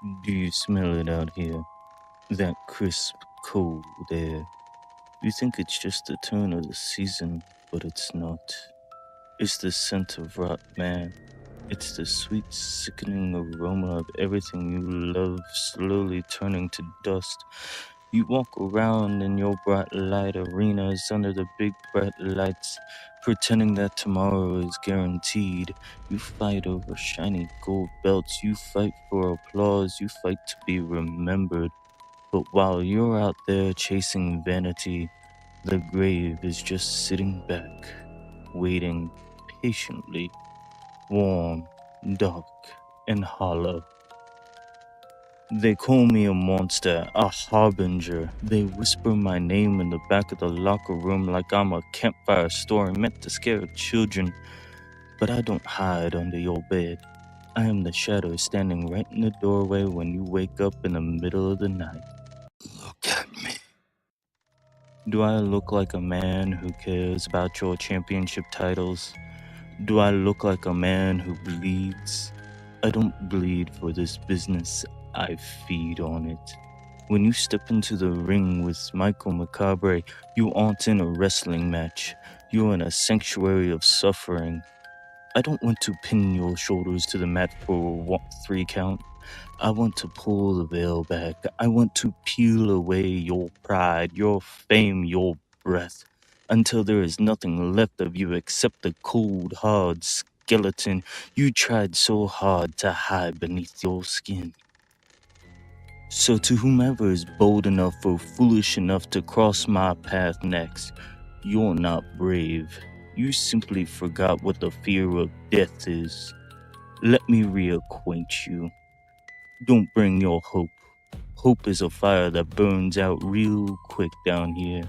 Do you smell it out here? That crisp, cold air. You think it's just the turn of the season, but it's not. It's the scent of rot man. It's the sweet, sickening aroma of everything you love slowly turning to dust. You walk around in your bright light arenas under the big bright lights, pretending that tomorrow is guaranteed. You fight over shiny gold belts. You fight for applause. You fight to be remembered. But while you're out there chasing vanity, the grave is just sitting back, waiting patiently, warm, dark, and hollow. They call me a monster, a harbinger. They whisper my name in the back of the locker room like I'm a campfire story meant to scare children. But I don't hide under your bed. I am the shadow standing right in the doorway when you wake up in the middle of the night. Look at me. Do I look like a man who cares about your championship titles? Do I look like a man who bleeds? I don't bleed for this business, I feed on it. When you step into the ring with Michael Macabre, you aren't in a wrestling match. You're in a sanctuary of suffering. I don't want to pin your shoulders to the mat for a 3 count. I want to pull the veil back. I want to peel away your pride, your fame, your breath, until there is nothing left of you except the cold, hard skeleton you tried so hard to hide beneath your skin. So to whomever is bold enough or foolish enough to cross my path next, you're not brave. You simply forgot what the fear of death is. Let me reacquaint you. Don't bring your hope. Hope is a fire that burns out real quick down here.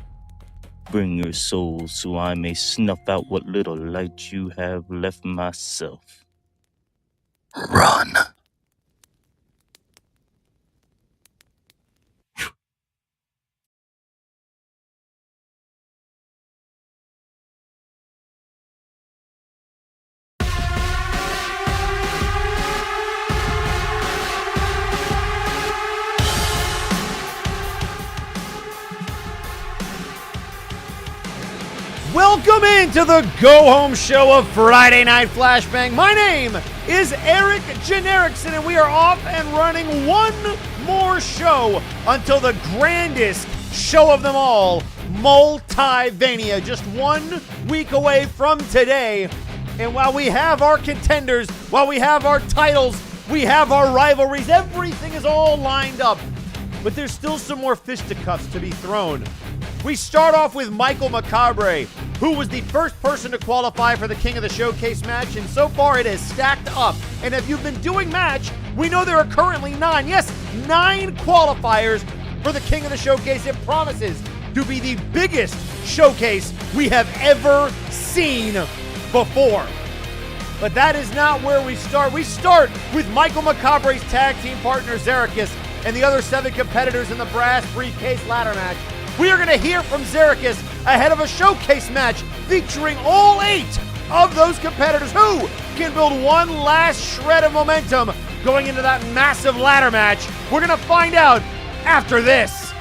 Bring your soul so I may snuff out what little light you have left myself. Run. Welcome into the go-home show of Friday Night Flashbang. My name is Eric Generiksen, and we are off and running one more show until the grandest show of them all, Multivania, just 1 week away from today. And while we have our contenders, while we have our titles, we have our rivalries, everything is all lined up. But there's still some more fisticuffs to be thrown. We start off with Michael Macabre, who was the first person to qualify for the King of the Showcase match, and so far it has stacked up. And if you've been doing match, we know there are currently 9 qualifiers for the King of the Showcase. It promises to be the biggest showcase we have ever seen before. But that is not where we start. We start with Michael Macabre's tag team partner, Zerikis, and the other 7 competitors in the brass briefcase ladder match. We are going to hear from Zerikis ahead of a showcase match featuring all 8 of those competitors who can build one last shred of momentum going into that massive ladder match. We're going to find out after this.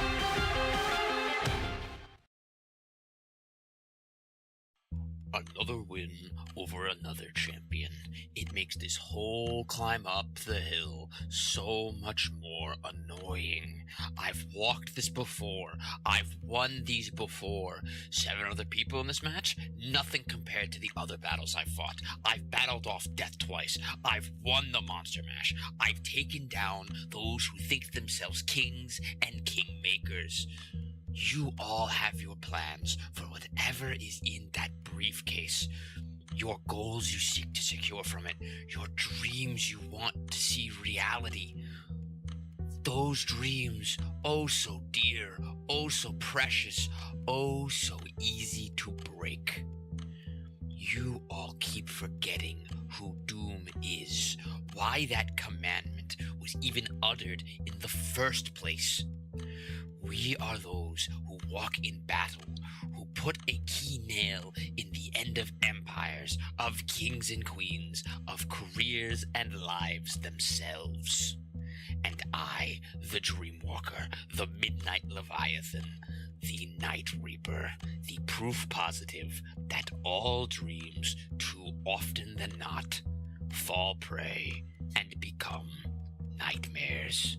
Another win over another champion. It makes this whole climb up the hill so much more annoying. I've walked this before. I've won these before. 7 other people in this match? Nothing compared to the other battles I've fought. I've battled off death twice. I've won the Monster Mash. I've taken down those who think themselves kings and kingmakers. You all have your plans for whatever is in that briefcase. Your goals you seek to secure from it. Your dreams you want to see reality. Those dreams, oh so dear, oh so precious, oh so easy to break. You all keep forgetting who Doom is, why that commandment was even uttered in the first place. We are those who walk in battle, who put a key nail in the end of empires, of kings and queens, of careers and lives themselves. and I, the Dreamwalker, the Midnight Leviathan, the Night Reaper, the proof positive that all dreams, too often than not, fall prey and become nightmares.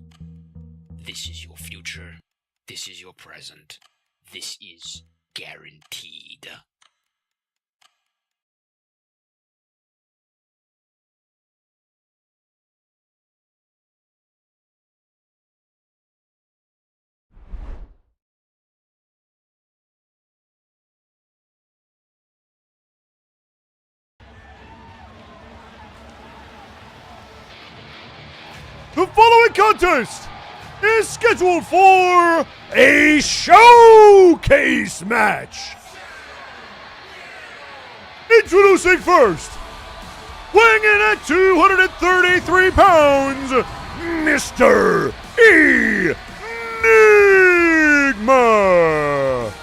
This is your future. This is your present. This is guaranteed. The following contest is scheduled for a showcase match. Introducing first, weighing in at 233 pounds, Mr. Enigma.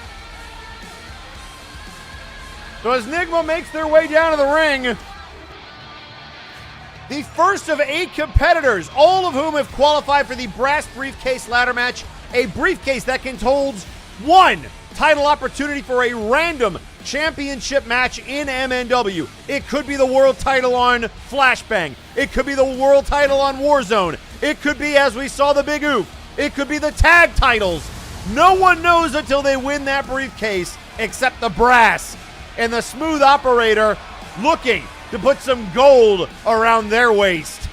So as Enigma makes their way down to the ring, the first of 8 competitors, all of whom have qualified for the brass briefcase ladder match, a briefcase that contains one title opportunity for a random championship match in MNW. It could be the world title on Flashbang. It could be the world title on Warzone. It could be, as we saw, the Big Oof. It could be the tag titles. No one knows until they win that briefcase except the brass and the smooth operator looking to put some gold around their waist.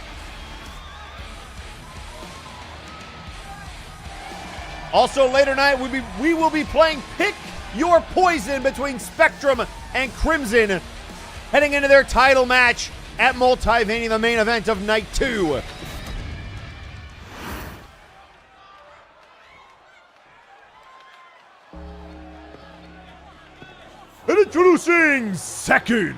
Also later tonight, we will be playing Pick Your Poison between Spectrum and Crimson, heading into their title match at Multiverse, the main event of Night 2. And introducing second,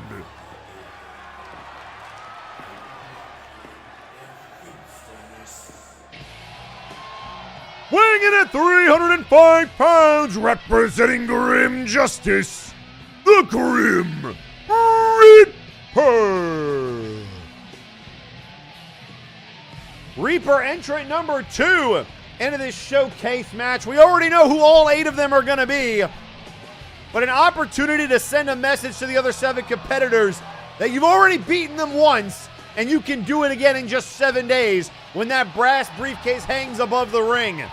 weighing in at 305 pounds, representing Grim Justice, the Grim Reaper. Reaper entrant number 2 into this showcase match. We already know who all 8 of them are going to be, but an opportunity to send a message to the other 7 competitors that you've already beaten them once, and you can do it again in just 7 days when that brass briefcase hangs above the ring.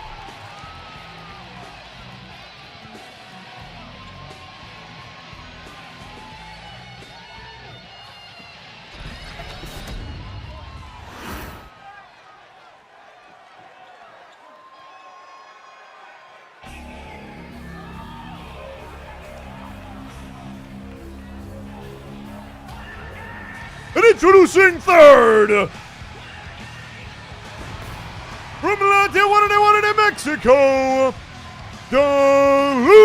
And introducing third, from Tijuana, Mexico, Luna.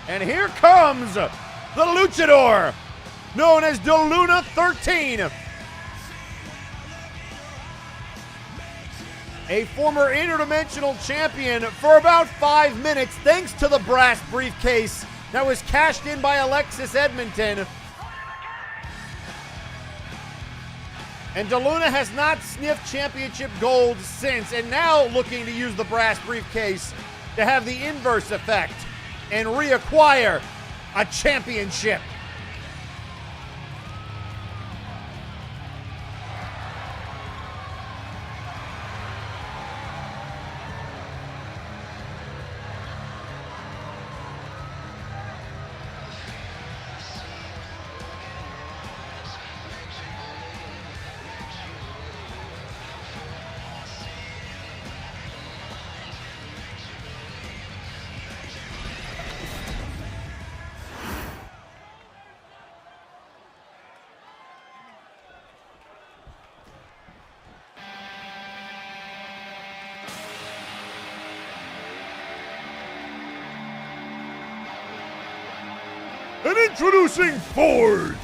And here comes the luchador, known as Luna 13. A former interdimensional champion for about 5 minutes, thanks to the brass briefcase that was cashed in by Alexis Edmonton. And DeLuna has not sniffed championship gold since, and now looking to use the brass briefcase to have the inverse effect and reacquire a championship. And introducing Ford,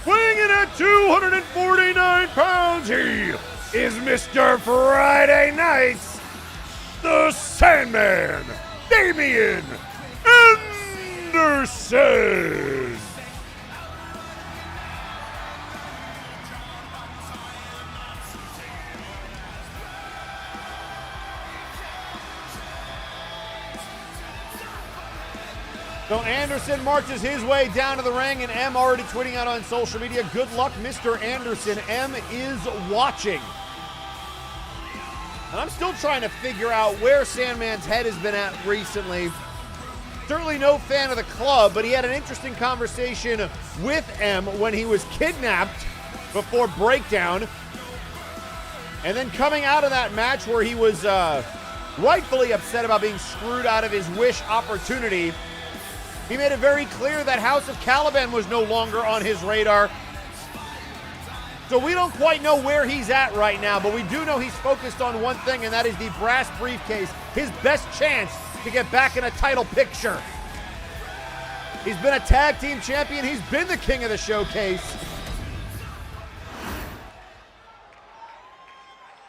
weighing in at 249 pounds, he is Mr. Friday Nights, the Sandman, Damian Anderson. So Anderson marches his way down to the ring, and M already tweeting out on social media, good luck, Mr. Anderson. M is watching. And I'm still trying to figure out where Sandman's head has been at recently. Certainly no fan of the club, but he had an interesting conversation with M when he was kidnapped before Breakdown. And then coming out of that match where he was rightfully upset about being screwed out of his Wish opportunity, he made it very clear that House of Caliban was no longer on his radar. So we don't quite know where he's at right now, but we do know he's focused on one thing, and that is the brass briefcase, his best chance to get back in a title picture. He's been a tag team champion. He's been the king of the showcase.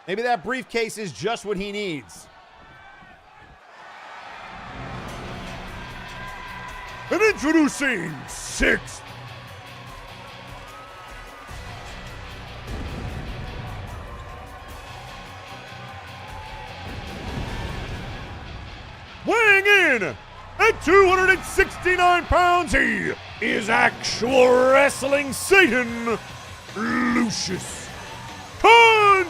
Maybe that briefcase is just what he needs. And introducing sixth, weighing in at 269 pounds, he is actual wrestling Satan, Lucius Constantine.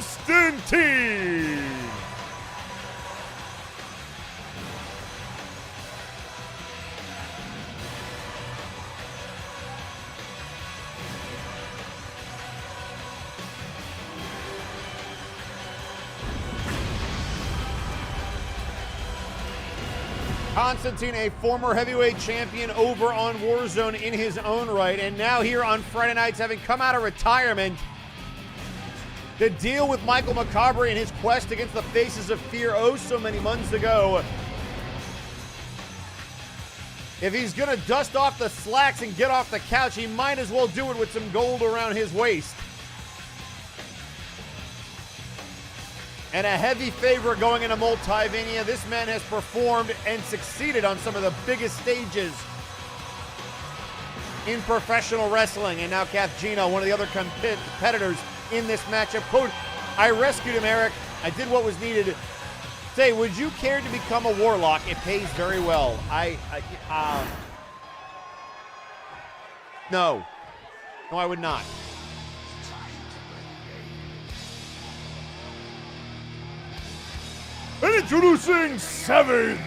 Constantine, a former heavyweight champion over on Warzone in his own right, and now here on Friday nights, having come out of retirement to deal with Michael Macabre in his quest against the Faces of Fear oh so many months ago. If he's gonna dust off the slacks and get off the couch, he might as well do it with some gold around his waist. And a heavy favorite going into Multivania. This man has performed and succeeded on some of the biggest stages in professional wrestling. And now Kath Gino, one of the other competitors in this matchup. Quote, I rescued him, Eric. I did what was needed. Say, would you care to become a warlock? It pays very well. No. No, I would not. And introducing seven,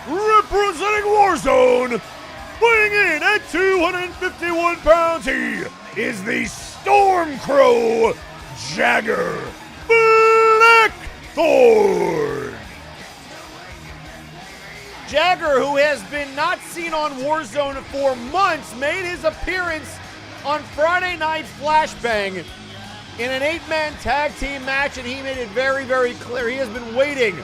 representing Warzone, weighing in at 251 pounds, he is the Storm Crow Jagger Blackthorn. Jagger, who has been not seen on Warzone for months, made his appearance on Friday Night Flashbang in an 8-man tag team match, and he made it very, very clear he has been waiting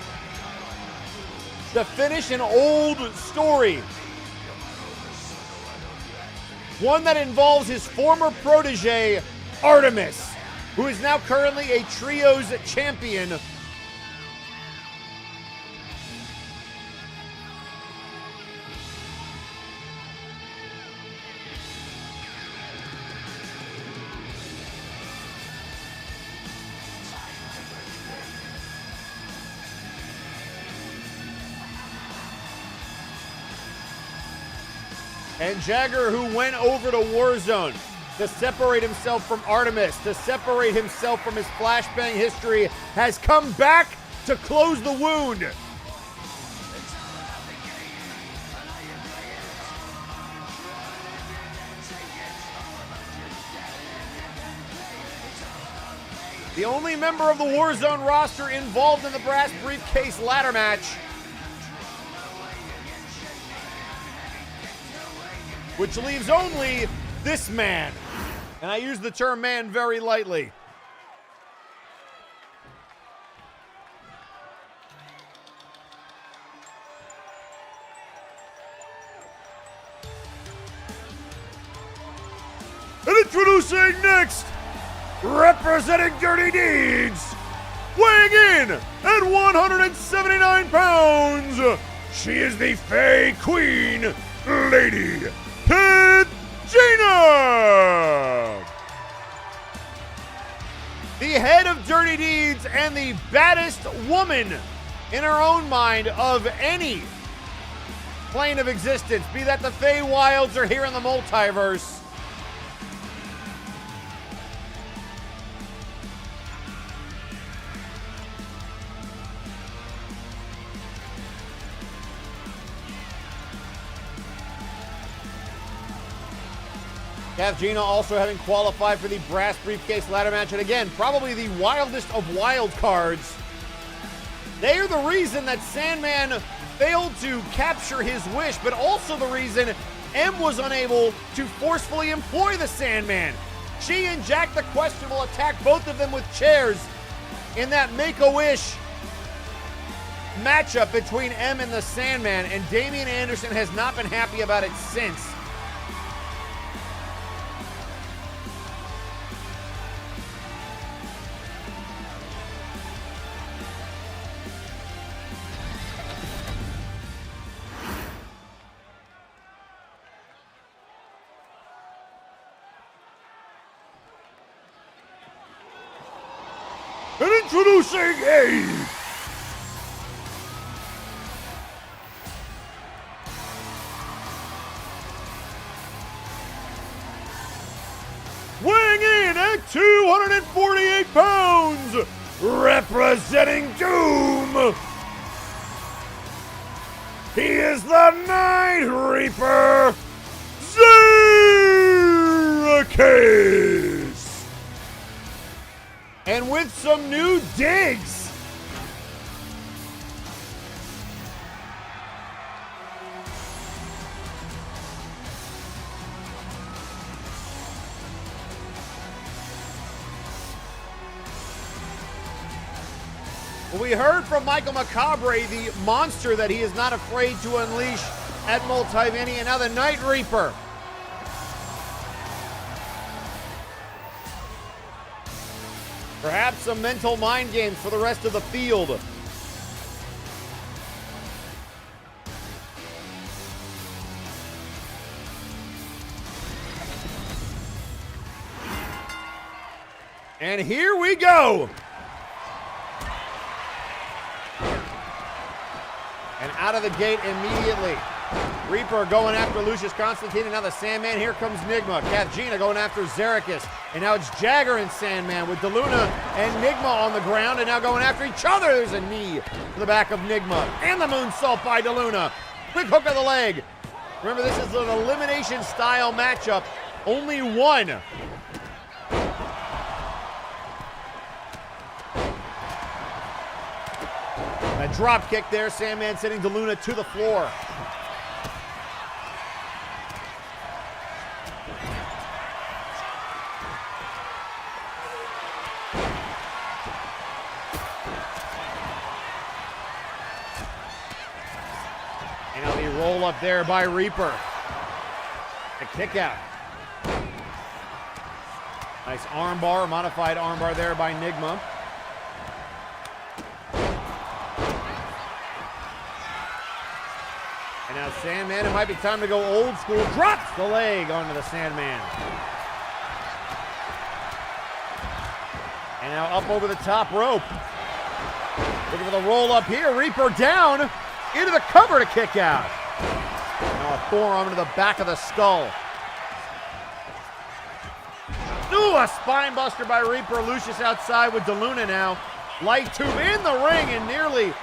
to finish an old story. One that involves his former protege, Artemis, who is now currently a Trios champion. And Jagger, who went over to Warzone to separate himself from Artemis, to separate himself from his flashbang history, has come back to close the wound. The only member of the Warzone roster involved in the brass briefcase ladder match, which leaves only this man, And I use the term man very lightly. And introducing next, representing Dirty Deeds, weighing in at 179 pounds, she is the Fey Queen, Lady Gina. The head of Dirty Deeds and the baddest woman in her own mind of any plane of existence, be that the Fey Wilds or here in the multiverse. Gina also having qualified for the brass briefcase ladder match, and again, probably the wildest of wild cards. They are the reason that Sandman failed to capture his wish, but also the reason M was unable to forcefully employ the Sandman. She and Jack the Questionable attacked both of them with chairs in that Make-A-Wish matchup between M and the Sandman, and Damian Anderson has not been happy about it since. And introducing a weighing in at 248 pounds, representing Doom, he is the Night Reaper, Zeracus. And with some new digs. Well, we heard from Michael Macabre, the monster that he is not afraid to unleash at Multiverse, and now the Night Reaper. Perhaps some mental mind games for the rest of the field. And here we go. And out of the gate immediately. Reaper going after Lucius Constantine, and now the Sandman. Here comes Nigma. Gina going after Zeracus. And now it's Jagger and Sandman with DeLuna and Nigma on the ground, and now going after each other. There's a knee to the back of Nigma. And the moonsault by DeLuna. Quick hook of the leg. Remember, this is an elimination style matchup. Only one. A drop kick there. Sandman sending DeLuna to the floor. And now the roll up there by Reaper. A kick out. Nice armbar, modified armbar there by Nigma. And now Sandman, it might be time to go old school. Drops the leg onto the Sandman. And now up over the top rope. Looking for the roll up here. Reaper down into the cover to kick out. Now a forearm to the back of the skull. Ooh, a spine buster by Reaper. Lucius outside with DeLuna now. Light tube in the ring and nearly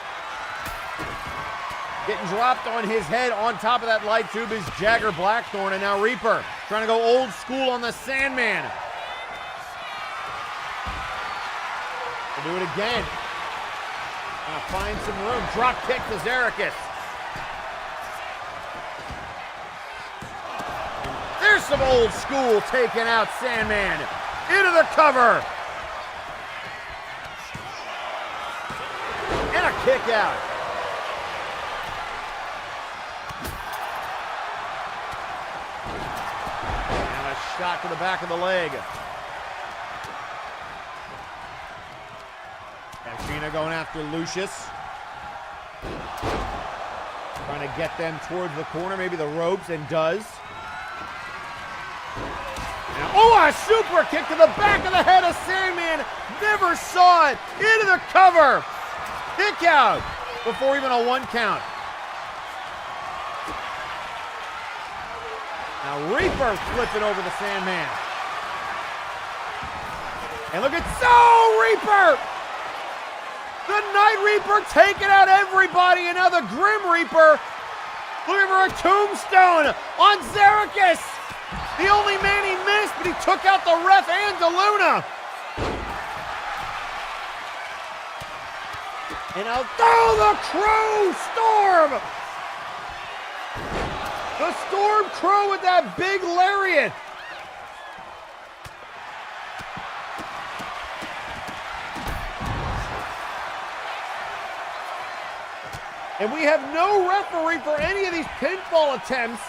getting dropped on his head. On top of that light tube is Jagger Blackthorn, and now Reaper trying to go old school on the Sandman. We'll do it again. Find some room. Drop kick to Zeracus. There's some old school taking out Sandman. Into the cover. And a kick out. And a shot to the back of the leg. Gina going after Lucius. Trying to get them towards the corner, maybe the ropes, and does. Now, oh, a super kick to the back of the head of Sandman. Never saw it. Into the cover. Kick out before even a 1 count. Now Reaper flipping over the Sandman. And look at Reaper! The Night Reaper taking out everybody, and now the Grim Reaper looking for a tombstone on Xerxes. The only man he missed, but he took out the ref and DeLuna. And now, the Crow Storm! The Storm Crow with that big lariat. And we have no referee for any of these pinfall attempts.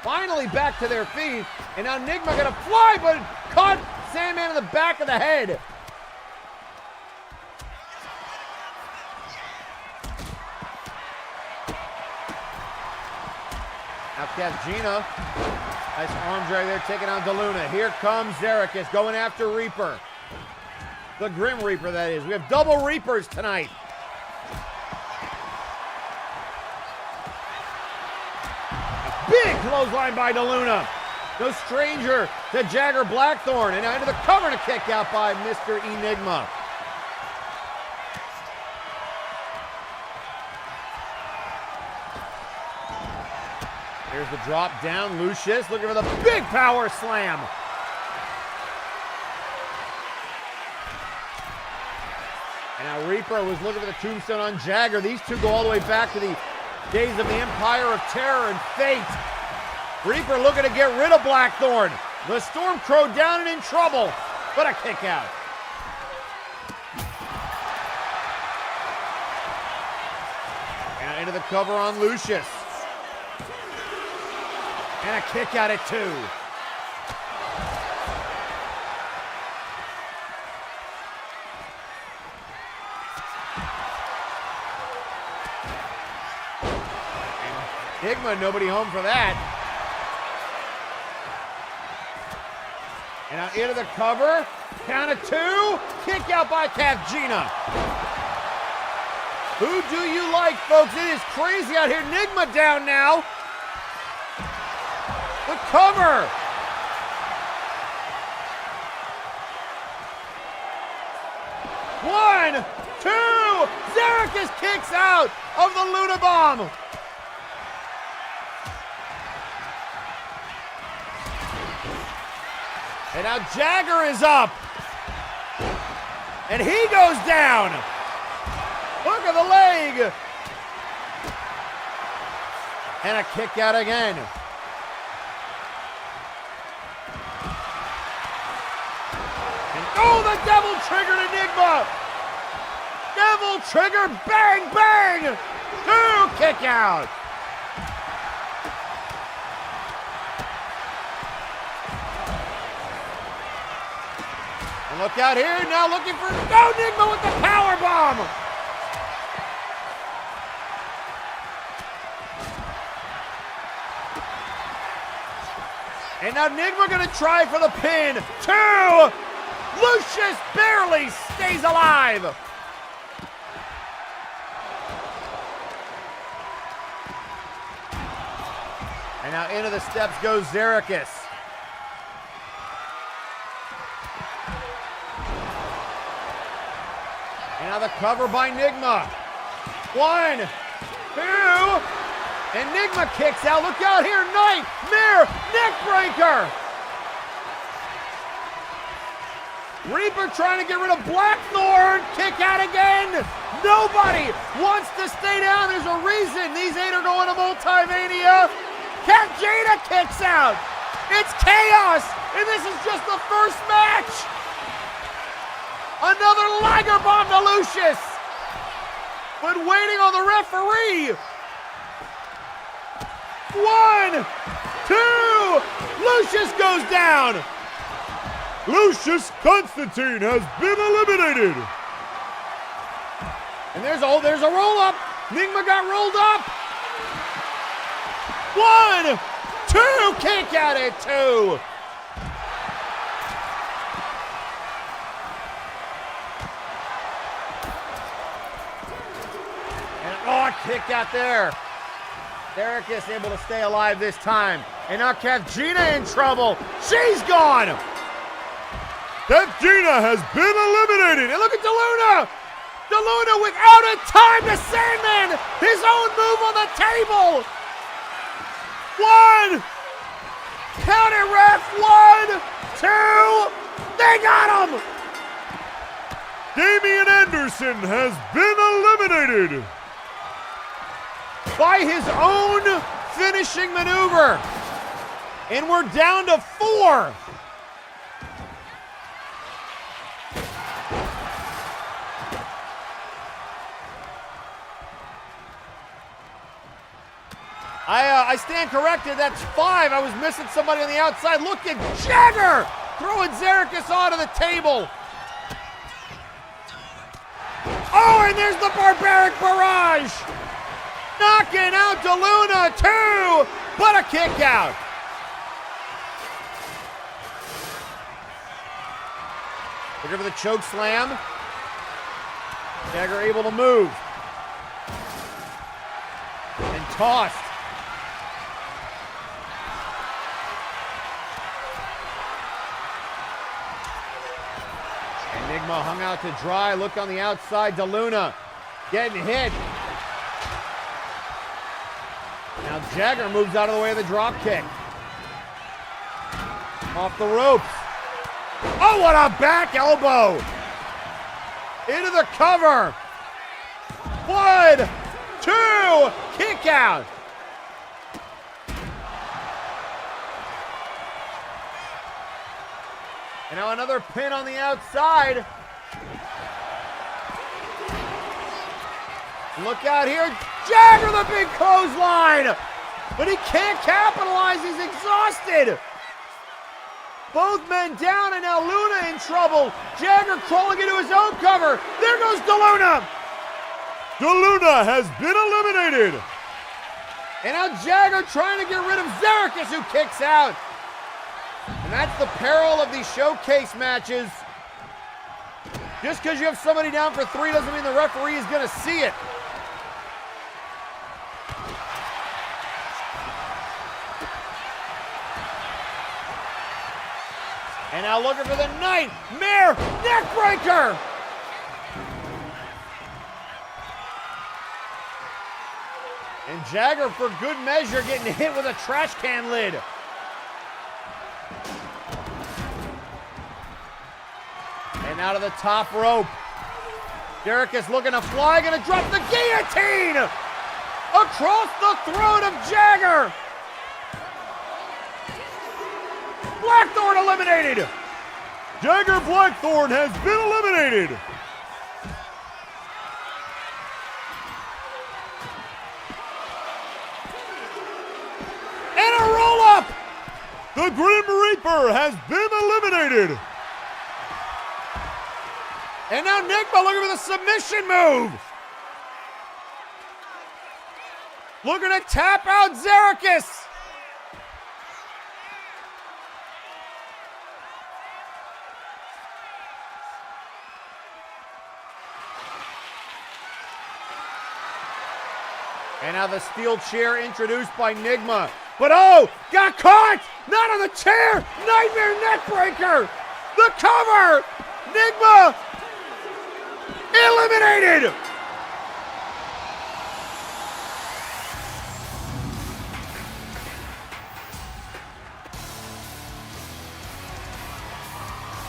Finally back to their feet. And now Enigma gonna fly, but caught Sandman in the back of the head. Outcast Gina. Nice arm drag there, taking on DeLuna. Here comes Xerxes going after Reaper. The Grim Reaper, that is. We have double Reapers tonight. Big clothesline by DeLuna. No stranger to Jagger Blackthorn. And now into the cover and a kick out by Mr. Enigma. Here's the drop down. Lucius looking for the big power slam. And now Reaper was looking for the tombstone on Jagger. These two go all the way back to the days of the Empire of Terror and Fate. Reaper looking to get rid of Blackthorn. The Storm Crow down and in trouble, but a kick out. And into the cover on Lucius. And a kick out at 2. Enigma, nobody home for that. And now into the cover. Count of 2. Kick out by Gina. Who do you like, folks? It is crazy out here. Enigma down now. The cover. One, two. Xerxes kicks out of the Luna Bomb. And now Jagger is up. And he goes down. Look at the leg. And a kick out again. And oh, the devil triggered Enigma. Devil trigger, bang, bang. 2 kick out. And look out here, now looking for Enigma with the power bomb. And now Enigma gonna try for the pin. 2. Lucius barely stays alive. And now into the steps goes Xerxes. And now the cover by Enigma. 1, 2. Enigma kicks out. Look out here. Nightmare neckbreaker. Reaper trying to get rid of Blackthorn. Kick out again. Nobody wants to stay down. There's a reason these 8 are going to Multimania. Gina kicks out. It's chaos, and this is just the first match. Another Liger bomb to Lucius, but waiting on the referee. 1, 2, Lucius goes down. Lucius Constantine has been eliminated. And there's a roll up. Nigma got rolled up. 1, 2, kick out at 2. And kick out there. Derek is able to stay alive this time. And now Gina in trouble. She's gone. Gina has been eliminated. And look at DeLuna. DeLuna without a time to Sandman. His own move on the table. 1. Count it, ref. 1, 2. They got him. Damian Anderson has been eliminated by his own finishing maneuver. And we're down to 4. I stand corrected. That's 5. I was missing somebody on the outside. Look at Jagger throwing Zericus onto the table. Oh, and there's the barbaric barrage. Knocking out DeLuna, 2, but a kick out. Looking for the choke slam. Jagger able to move. And tossed. Enigma hung out to dry. Look on the outside. DeLuna getting hit. Now Jagger moves out of the way of the drop kick. Off the ropes. Oh, what a back elbow. Into the cover. 1, 2, kick out. And now another pin on the outside. Look out here. Jagger, the big clothesline. But he can't capitalize. He's exhausted. Both men down, and now Luna in trouble. Jagger crawling into his own cover. There goes DeLuna. DeLuna has been eliminated. And now Jagger trying to get rid of Zericus, who kicks out. And that's the peril of these showcase matches. Just because you have somebody down for 3 doesn't mean the referee is going to see it. And now looking for the Nightmare Neckbreaker. And Jagger, for good measure, getting hit with a trash can lid. And out of the top rope. Derek is looking to fly, gonna drop the guillotine across the throat of Jagger. Blackthorn eliminated. Jagger Blackthorn has been eliminated. And a roll-up. The Grim Reaper has been eliminated. And now Nigma looking for the submission move. Looking to tap out Zericus. And now the steel chair introduced by Nigma. But oh, got caught! Not on the chair! Nightmare Neckbreaker! The cover! Nigma eliminated!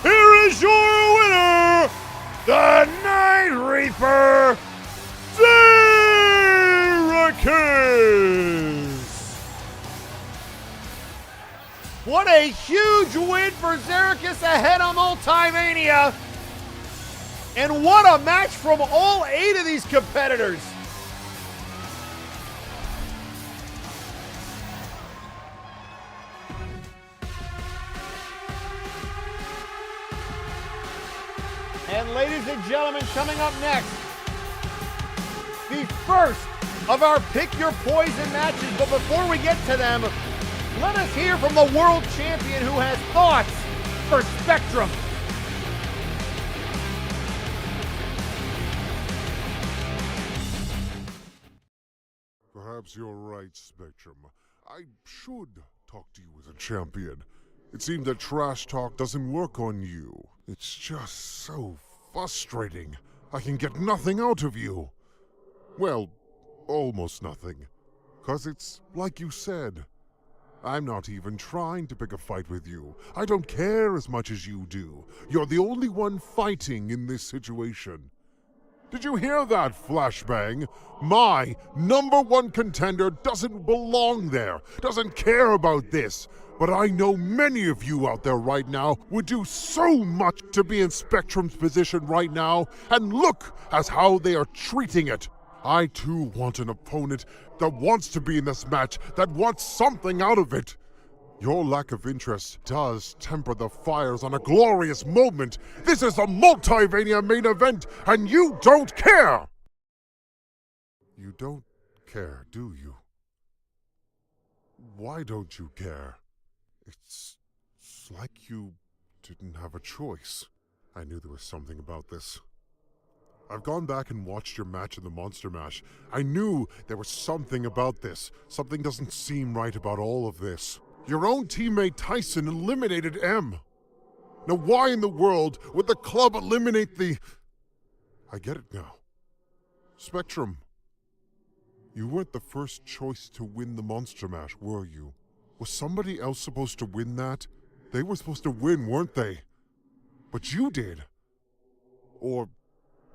Here is your winner, the Night Reaper, Zericus! What a a huge win for Xerxes ahead of Multivania. And what a match from all 8 of these competitors. And ladies and gentlemen, coming up next, the first of our Pick Your Poison matches. But before we get to them, let us hear from the world champion who has thoughts for Spectrum. Perhaps you're right, Spectrum. I should talk to you as a champion. It seems that trash talk doesn't work on you. It's just so frustrating. I can get nothing out of you. Well, almost nothing. 'Cause it's like you said. I'm not even trying to pick a fight with you. I don't care as much as you do. You're the only one fighting in this situation. Did you hear that, Flashbang? My #1 contender doesn't belong there, doesn't care about this. But I know many of you out there right now would do so much to be in Spectrum's position right now, and look at how they are treating it. I too want an opponent that wants to be in this match, that wants something out of it. Your lack of interest does temper the fires on a glorious moment. This is a Multivania main event, and you don't care! You don't care, do you? Why don't you care? It's like you didn't have a choice. I knew there was something about this. I've gone back and watched your match in the Monster Mash. I knew there was something about this. Something doesn't seem right about all of this. Your own teammate Tyson eliminated M. Now why in the world would the club eliminate the... I get it now. Spectrum, you weren't the first choice to win the Monster Mash, were you? Was somebody else supposed to win that? They were supposed to win, weren't they? But you did. Or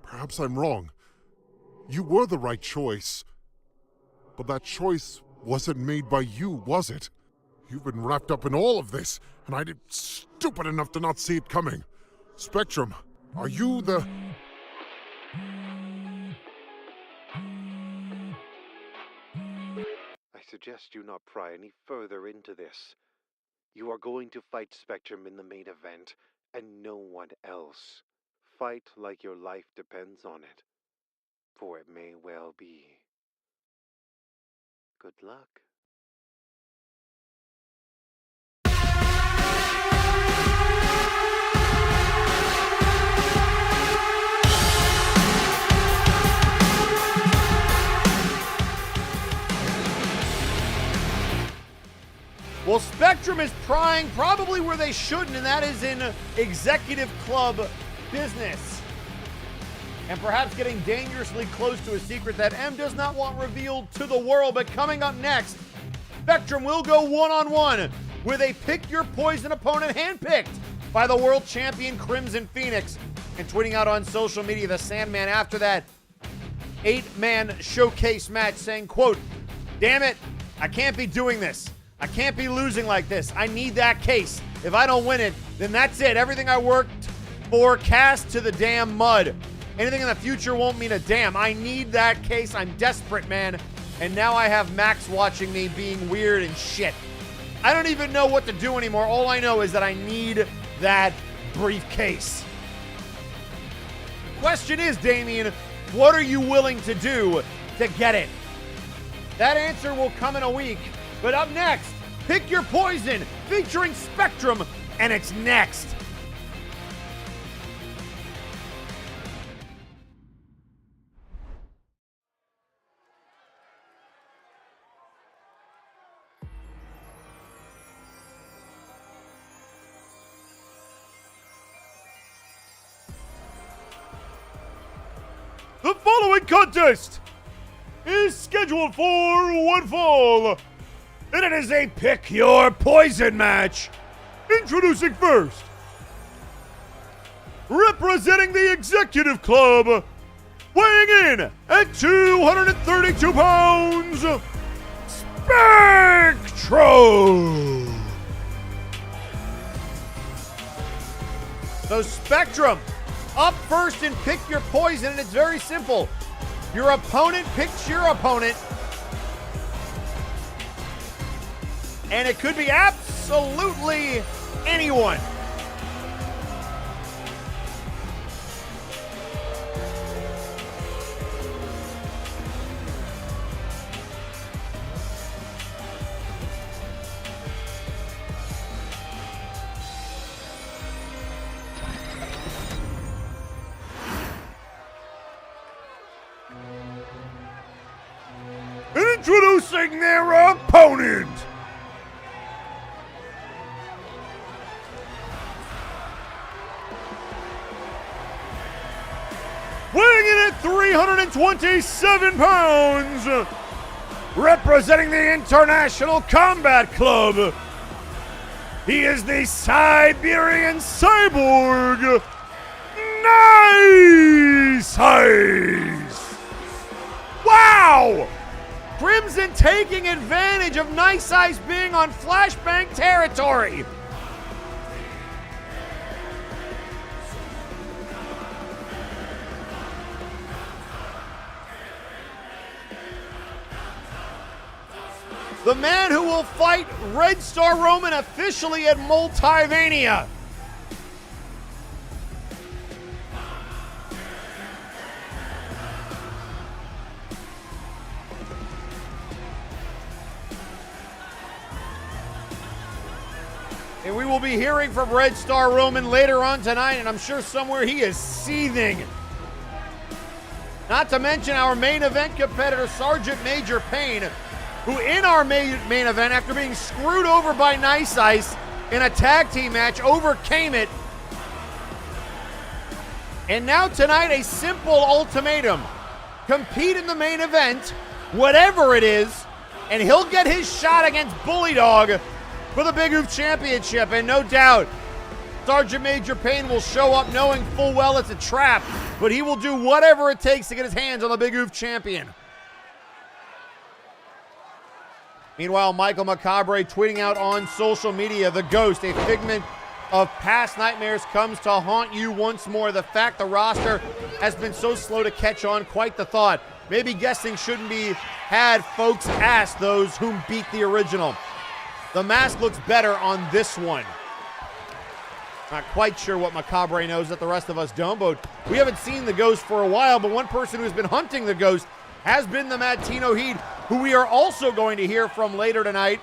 perhaps I'm wrong. You were the right choice. But that choice wasn't made by you, was it? You've been wrapped up in all of this, and I did stupid enough to not see it coming. Spectrum, are you the... I suggest you not pry any further into this. You are going to fight Spectrum in the main event, and no one else. Fight like your life depends on it, for it may well be. Good luck. Well, Spectrum is prying probably where they shouldn't, and that is in executive club business. And perhaps getting dangerously close to a secret that M does not want revealed to the world. But coming up next, Spectrum will go one-on-one with a pick-your-poison opponent handpicked by the world champion Crimson Phoenix. And tweeting out on social media, the Sandman after that 8-man showcase match saying, quote, "Damn it, I can't be doing this. I can't be losing like this. I need that case. If I don't win it, then that's it. Everything I worked for cast to the damn mud. Anything in the future won't mean a damn. I need that case. I'm desperate, man. And now I have Max watching me being weird and shit. I don't even know what to do anymore. All I know is that I need that briefcase." Question is, Damien, what are you willing to do to get it? That answer will come in a week. But up next, Pick Your Poison featuring Spectrum, and it's next. The following contest is scheduled for one fall, and it is a Pick Your Poison match. Introducing first, representing the Executive Club, weighing in at 232 pounds, Spectrum. So Spectrum up first and pick your poison, and it's very simple. Your opponent picks your opponent, and it could be absolutely anyone. Introducing their opponent. Weighing in at 327 pounds, representing the International Combat Club, he is the Siberian Cyborg, Nice Ice. Wow! Crimson taking advantage of Nice Ice being on Flashbang territory. The man who will fight Red Star Roman officially at Multivania. And we will be hearing from Red Star Roman later on tonight, and I'm sure somewhere he is seething. Not to mention our main event competitor, Sergeant Major Payne, who in our main event, after being screwed over by Nice Ice in a tag team match, overcame it. And now tonight, a simple ultimatum. Compete in the main event, whatever it is, and he'll get his shot against Bully Dog for the Big Oof Championship. And no doubt, Sergeant Major Payne will show up knowing full well it's a trap, but he will do whatever it takes to get his hands on the Big Oof Champion. Meanwhile, Michael Macabre tweeting out on social media, the ghost, a figment of past nightmares, comes to haunt you once more. The fact the roster has been so slow to catch on, quite the thought. Maybe guessing shouldn't be had, folks. Ask those whom beat the original. The mask looks better on this one. Not quite sure what Macabre knows that the rest of us don't, but we haven't seen the ghost for a while. But one person who's been hunting the ghost has been the Matino Heat, who we are also going to hear from later tonight.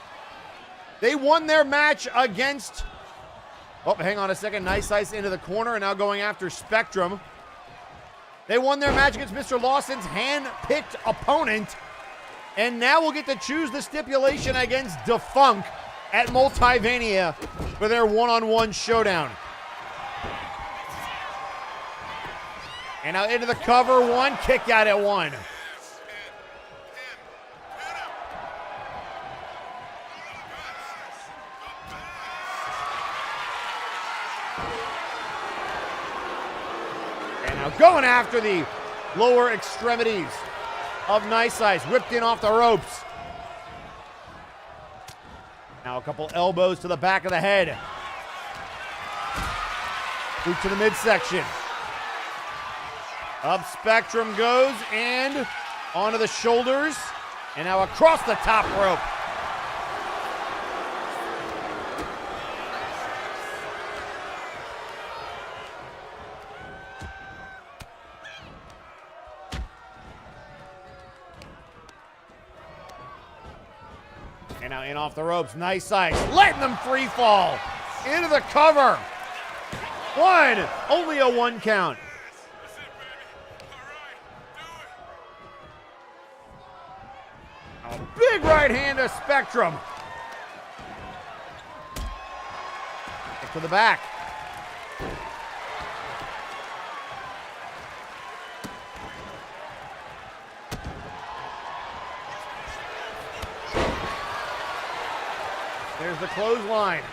They won their match against... Oh, hang on a second. Nice Ice into the corner and now going after Spectrum. They won their match against Mr. Lawson's hand-picked opponent. And now we'll get to choose the stipulation against Defunk at Multivania for their one-on-one showdown. And now into the cover, one, kick out at one. And now going after the lower extremities of Nice Ice, whipped in off the ropes. Now a couple elbows to the back of the head. Boot to the midsection. Up Spectrum goes and onto the shoulders. And now across the top rope. And now in off the ropes, Nice Ice, letting them free fall. Into the cover. One, only a one count. A big right hand to Spectrum. Kick to the back. There's the clothesline.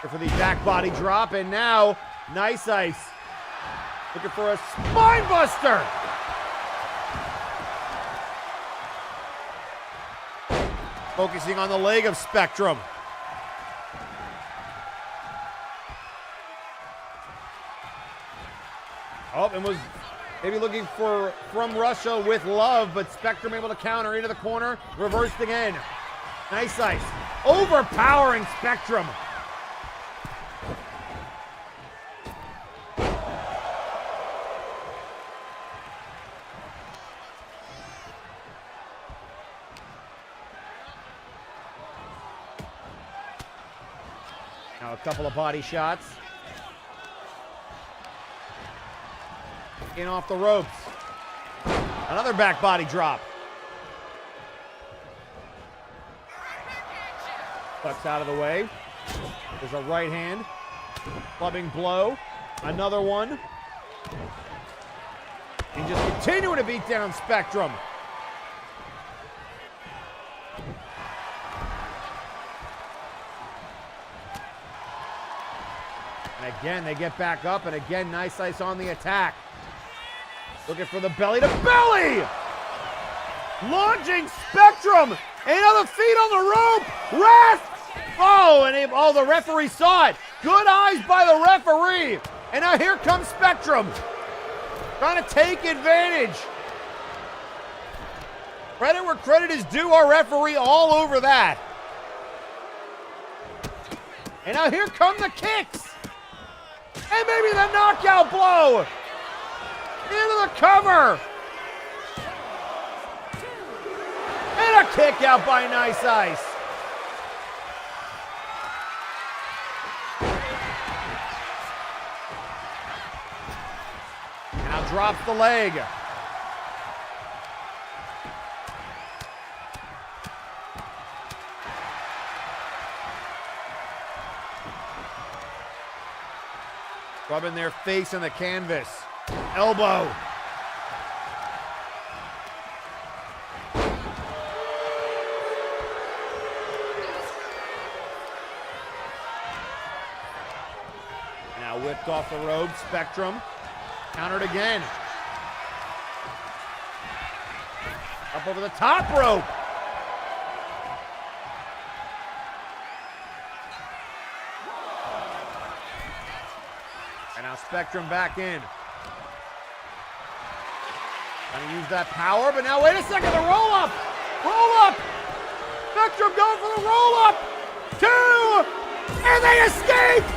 Here for the back body drop, and now Nice Ice looking for a spine buster. Focusing on the leg of Spectrum. Oh, and was maybe looking for from Russia with love, but Spectrum able to counter into the corner. Reversed again. Nice ice. Overpowering Spectrum. Now a couple of body shots. In off the ropes. Another back body drop. Ducks out of the way. There's a right hand. Clubbing blow. Another one. And just continuing to beat down Spectrum. And again, they get back up, and again, Nice Ice on the attack. Looking for the belly to belly! Launching Spectrum! Another feet on the rope! Ref! Oh, and the referee saw it. Good eyes by the referee. And now here comes Spectrum. Trying to take advantage. Credit where credit is due, our referee all over that. And now here come the kicks. And maybe the knockout blow. Into the cover. And a kick out by Nice Ice. Now drops the leg. Rubbing their face on the canvas. Elbow. Now whipped off the rope. Spectrum. Countered again. Up over the top rope. And now Spectrum back in. Trying to use that power, but now wait a second, the roll up! Roll up! Spectrum going for the roll up! 2! And they escape!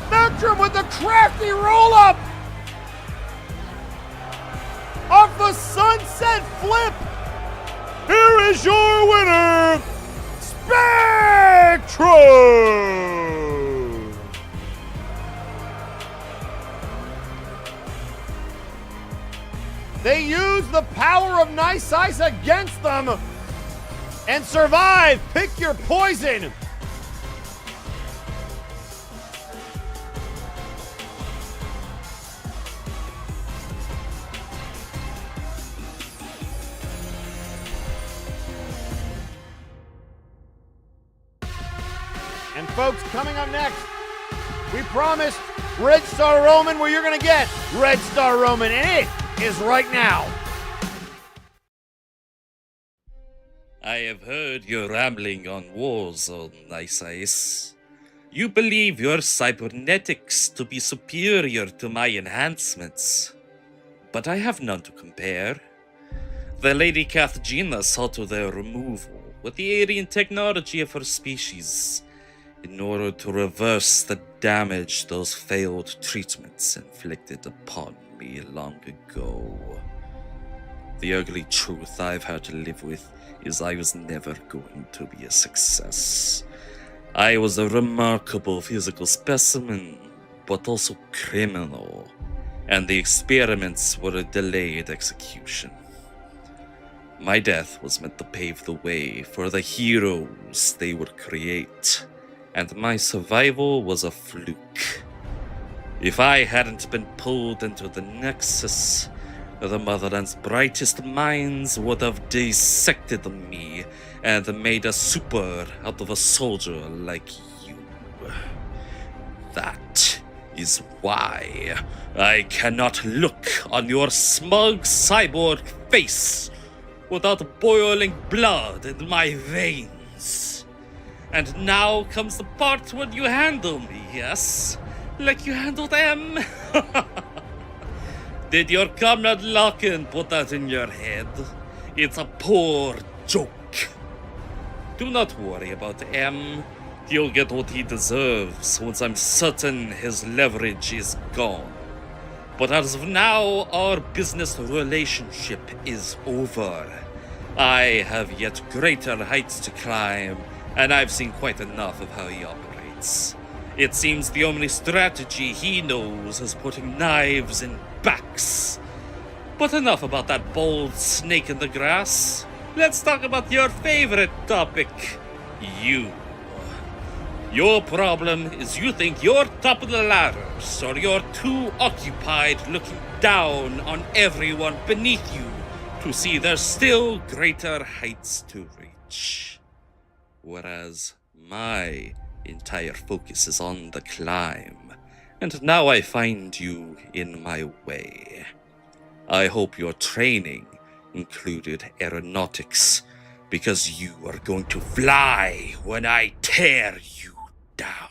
Spectrum with the crafty roll up! Off the sunset flip! Here is your winner, Spectrum! They use the power of Nice Ice against them and survive. Pick your poison. And folks, coming up next, we promised Red Star Roman where you're going to get Red Star Roman, and it is right now. I have heard your rambling on Warzone, Nice Ice. You believe your cybernetics to be superior to my enhancements, but I have none to compare. The Lady Cathgena saw to their removal with the alien technology of her species in order to reverse the damage those failed treatments inflicted upon me long ago. The ugly truth I've had to live with is I was never going to be a success. I was a remarkable physical specimen, but also criminal, and the experiments were a delayed execution. My death was meant to pave the way for the heroes they would create, and my survival was a fluke. If I hadn't been pulled into the Nexus, the Motherland's brightest minds would have dissected me and made a super out of a soldier like you. That is why I cannot look on your smug cyborg face without boiling blood in my veins. And now comes the part when you handle me, yes? like you handled them? Did your comrade Larkin put that in your head? It's a poor joke. Do not worry about M. He'll get what he deserves once I'm certain his leverage is gone. But as of now, our business relationship is over. I have yet greater heights to climb, and I've seen quite enough of how he operates. It seems the only strategy he knows is putting knives in backs. But enough about that bold snake in the grass. Let's talk about your favorite topic, you. Your problem is you think you're top of the ladder, so you're too occupied looking down on everyone beneath you to see there's still greater heights to reach. Whereas my entire focus is on the climb, and now I find you in my way. I hope your training included aeronautics, because you are going to fly when I tear you down.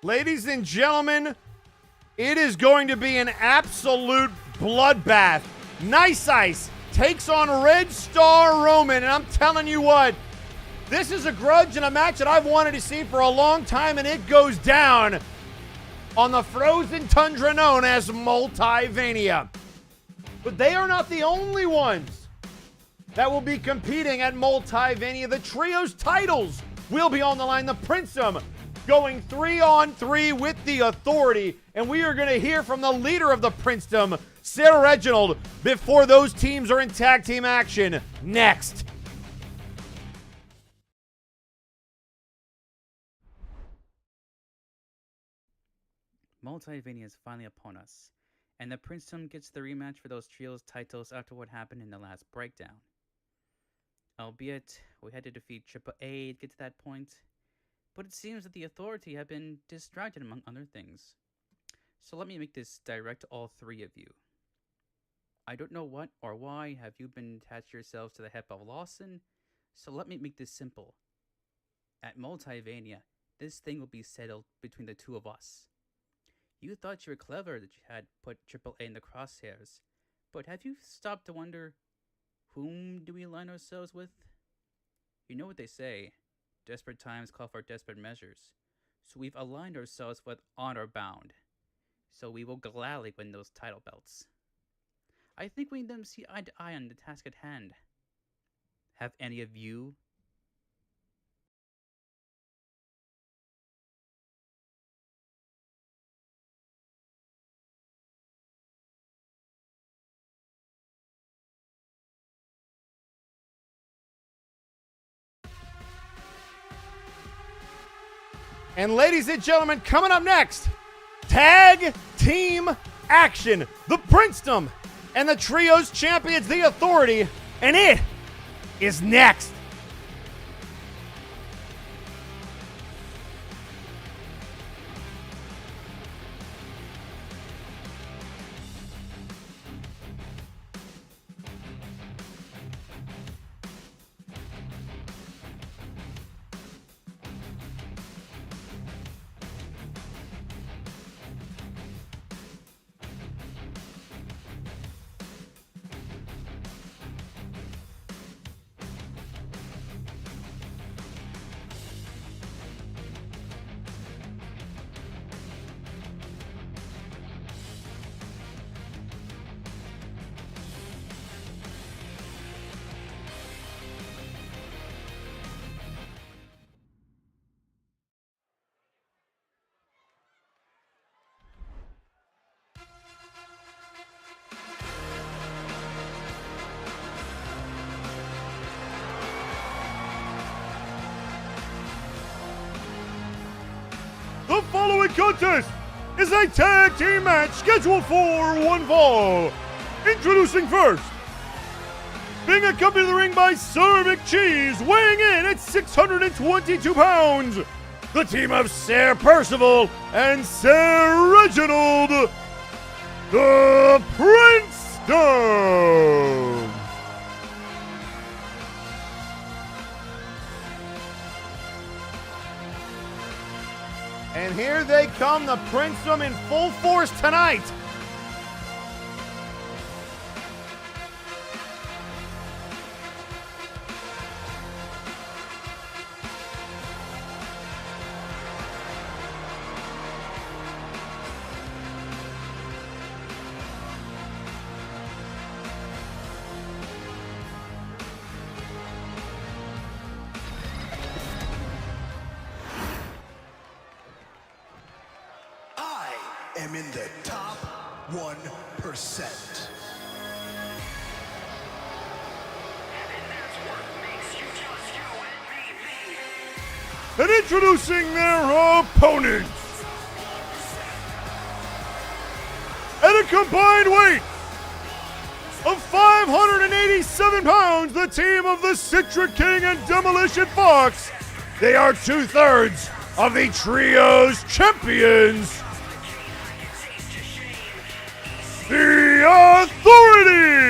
Ladies and gentlemen, it is going to be an absolute bloodbath. Nice Ice takes on Red Star Roman, and I'm telling you what, this is a grudge and a match that I've wanted to see for a long time, and it goes down on the frozen tundra known as Multivania. But they are not the only ones that will be competing at Multivania. The Trios titles will be on the line. The Princedom going 3-on-3 with the Authority, and we are going to hear from the leader of the Princedom, Sarah Reginald, before those teams are in tag team action next. Multivania is finally upon us, and the Princedom gets the rematch for those trios titles after what happened in the last breakdown. Albeit, we had to defeat AAA to get to that point, but it seems that the Authority have been distracted among other things. So let me make this direct to all three of you. I don't know what or why have you been attached yourselves to the head of Lawson, so let me make this simple. At Multivania, this thing will be settled between the two of us. You thought you were clever that you had put AAA in the crosshairs, but have you stopped to wonder, whom do we align ourselves with? You know what they say, desperate times call for desperate measures, so we've aligned ourselves with Honor Bound, so we will gladly win those title belts. I think we need them to see eye to eye on the task at hand. Have any of you? And ladies and gentlemen, coming up next, tag team action. The Princedom and the Trios champions, the Authority, and it is next. The following contest is a tag team match scheduled for one fall. Introducing first, being accompanied to the ring by Sir McCheese, weighing in at 622 pounds, the team of Sir Percival and Sir Reginald. the Princeton. And here they come, the Princedom in full force tonight. am in the top 1%. And introducing their opponents, at a combined weight of 587 pounds, the team of the Citric King and Demolition Fox. They are 2/3 of the Trios champions, the Authority.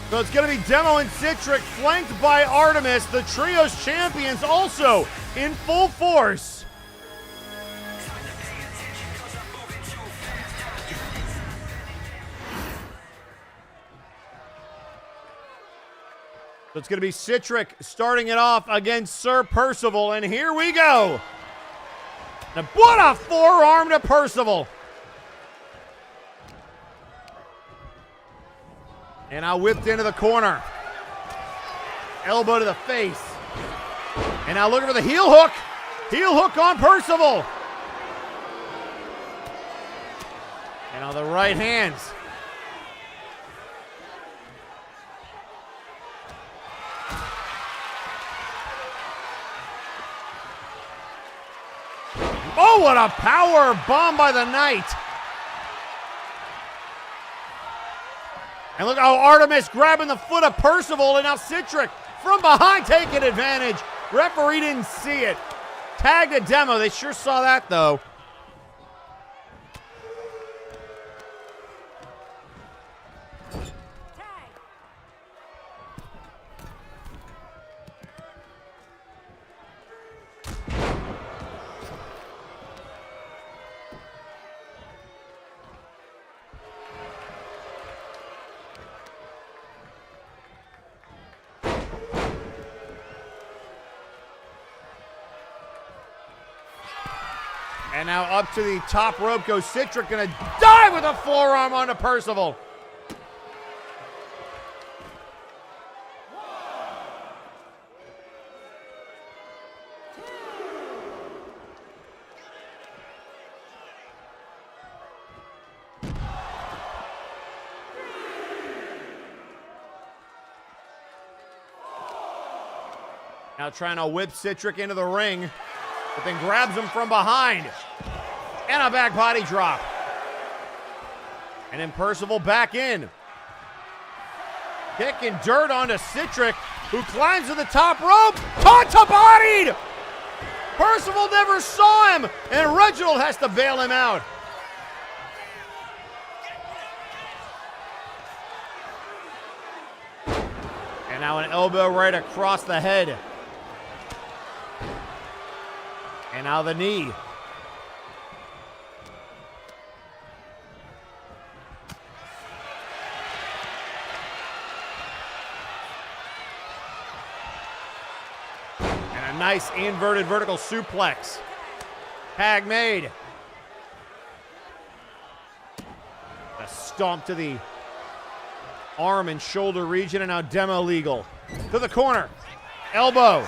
So it's going to be Demo and Citric flanked by Artemis, the Trios champions, also in full force. So it's going to be Citric starting it off against Sir Percival, and here we go. Now, what a forearm to Percival. And now whipped into the corner. Elbow to the face. And now looking for the heel hook. Heel hook on Percival. And on the right hands. Oh, what a power bomb by the Knight. And look how Artemis grabbing the foot of Percival, and now Citric from behind taking advantage. Referee didn't see it. Tag to Demo. They sure saw that, though. And now up to the top rope goes Citric, gonna dive with a forearm onto Percival. Now trying to whip Citric into the ring, but then grabs him from behind. And a back body drop. And then Percival back in. Kicking dirt onto Citric, who climbs to the top rope. Tonta-bodied! Percival never saw him, and Reginald has to bail him out. And now an elbow right across the head. And now the knee. And a nice inverted vertical suplex. Tag made. A stomp to the arm and shoulder region, and now Demo legal. To the corner. Elbow.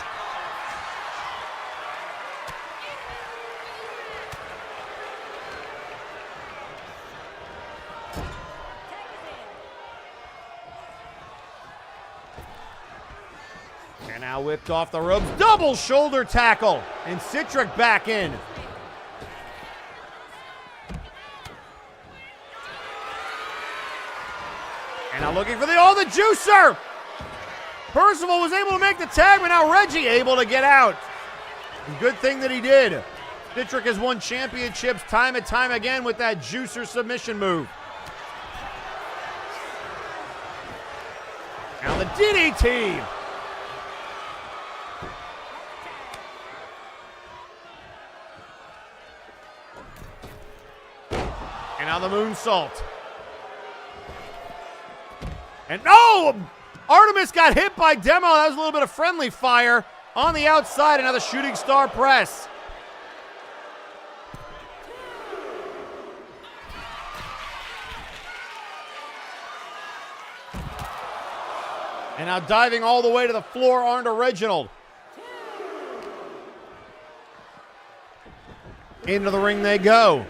Now whipped off the ropes. Double shoulder tackle. And Citric back in. And now looking for the juicer. Percival was able to make the tag, but now Reggie able to get out. Good thing that he did. Citric has won championships time and time again with that juicer submission move. Now the DDT. And now the moonsault. And no! Artemis got hit by Demo. That was a little bit of friendly fire on the outside. Another shooting star press. And now diving all the way to the floor, Arndt Reginald. Into the ring they go.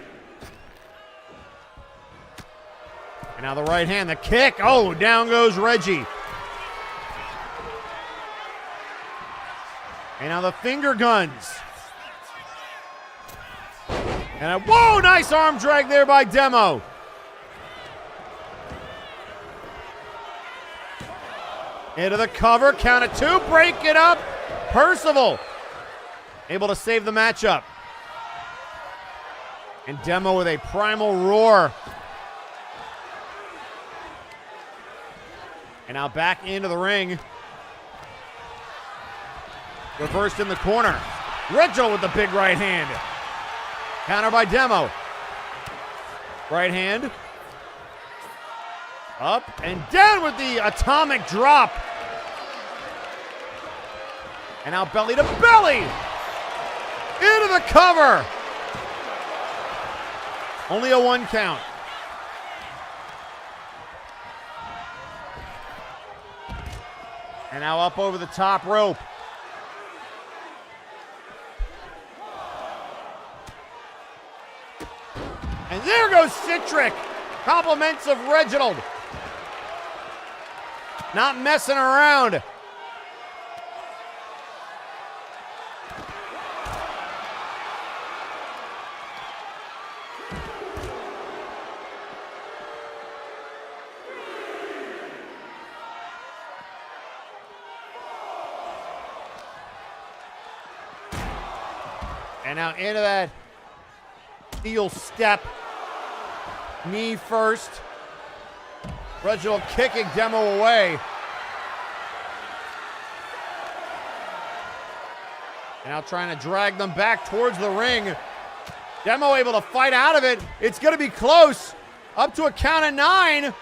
And now the right hand, the kick. Oh, down goes Reggie. And now the finger guns. And whoa, nice arm drag there by Demo. Into the cover, count of two, break it up. Percival able to save the matchup. And Demo with a primal roar. And now back into the ring. Reversed in the corner. Reginald with the big right hand. Counter by Demo. Right hand. Up and down with the atomic drop. And now belly to belly. Into the cover. Only a 1 count. And now up over the top rope. And there goes Citric. Compliments of Reginald. Not messing around. And now into that heel step. Knee first. Reginald kicking Demo away. And now trying to drag them back towards the ring. Demo able to fight out of it. It's going to be close. Up to a count of 9.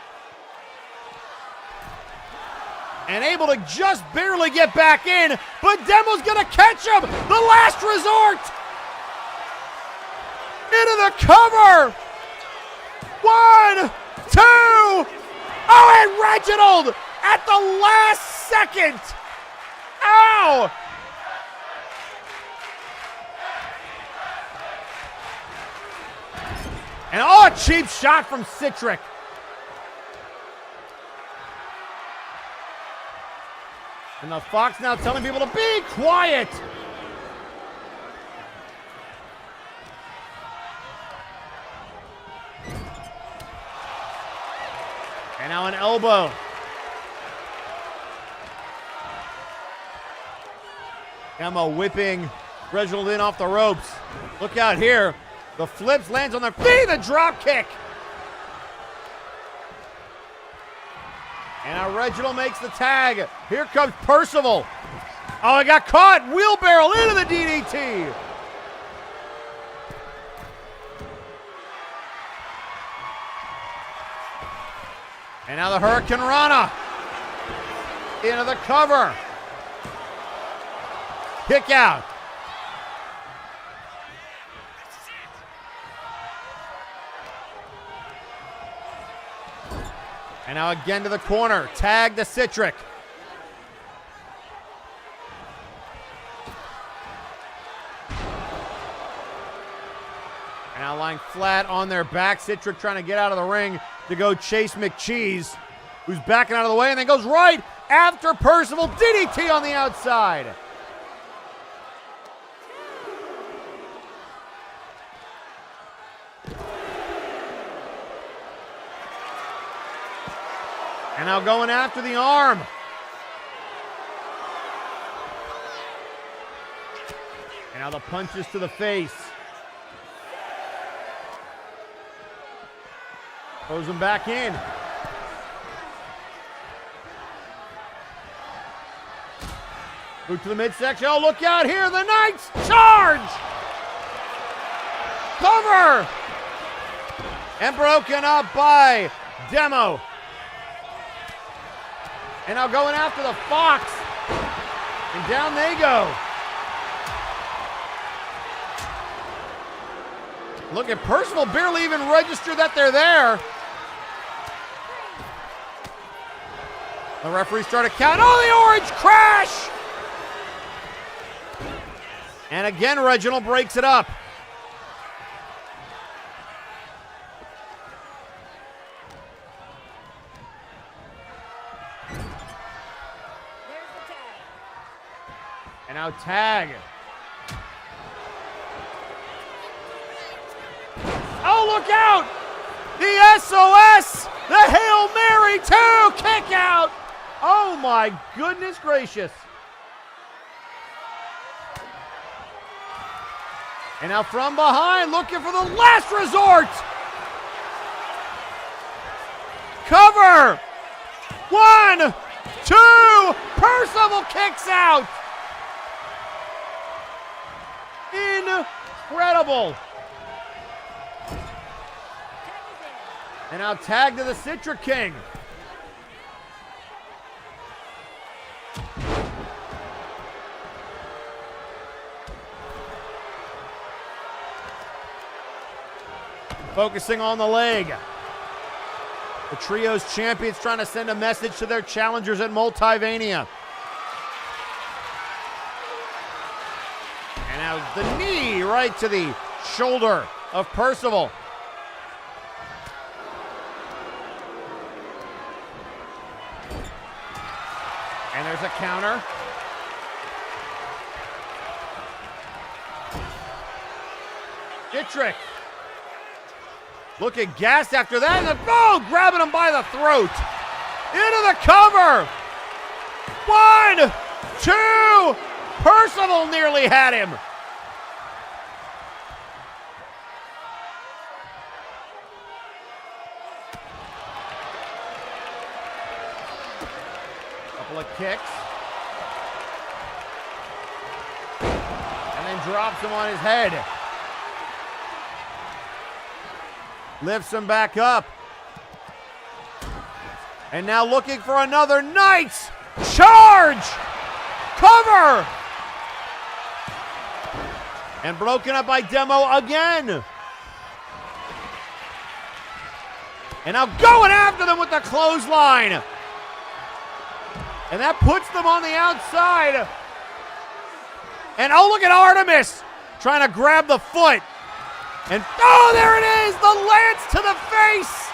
And able to just barely get back in. But Demo's going to catch him. The last resort. Into the cover. 1, 2. Oh, and Reginald at the last second. Ow. And oh, a cheap shot from Citric. And the Fox now telling people to be quiet. And now an elbow. Demo whipping Reginald in off the ropes. Look out here. The flips, lands on their feet, the drop kick. And now Reginald makes the tag. Here comes Percival. Oh, he got caught. Wheelbarrow into the DDT. And now the Hurricane Rana. Into the cover. Kick out. And now again to the corner. Tag to Citric. And now lying flat on their back. Citric trying to get out of the ring to go chase McCheese, who's backing out of the way and then goes right after Percival. DDT on the outside. And now going after the arm. And now the punches to the face. Throws him back in. Boot to the midsection. Oh, look out here. The Knights charge. Cover. And broken up by Demo. And now going after the Fox. And down they go. Look at Percival barely even registered that they're there. The referee started count. Oh, the orange crash! And again, Reginald breaks it up. And now tag. Oh, look out! The SOS! The Hail Mary 2 kick out! Oh my goodness gracious. And now from behind, looking for the last resort. Cover! 1, 2, Percival kicks out! Incredible! And now tag to the Citra King. Focusing on the leg. The Trios champions trying to send a message to their challengers at Multivania. And now the knee right to the shoulder of Percival. And there's a counter. Dietrich. Looking gassed after that. And grabbing him by the throat. Into the cover. 1, 2. Percival nearly had him. Couple of kicks. And then drops him on his head. Lifts him back up. And now looking for another Knights charge. Cover. And broken up by Demo again. And now going after them with the clothesline. And that puts them on the outside. And oh, look at Artemis trying to grab the foot. And oh, there it is, the lance to the face.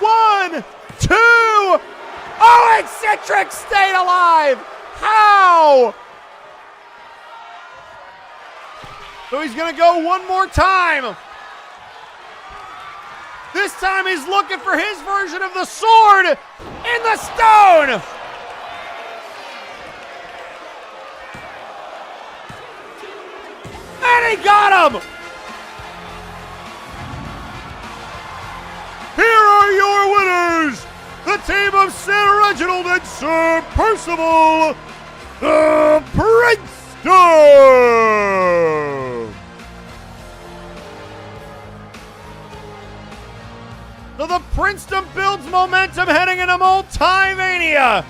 1, 2. Oh, and Citrix stayed alive. How? So he's going to go one more time. This time he's looking for his version of the sword in the stone. And he got him! Here are your winners, the team of Sir Reginald and Sir Percival, the Princeton! So the Princeton builds momentum heading into Multivania.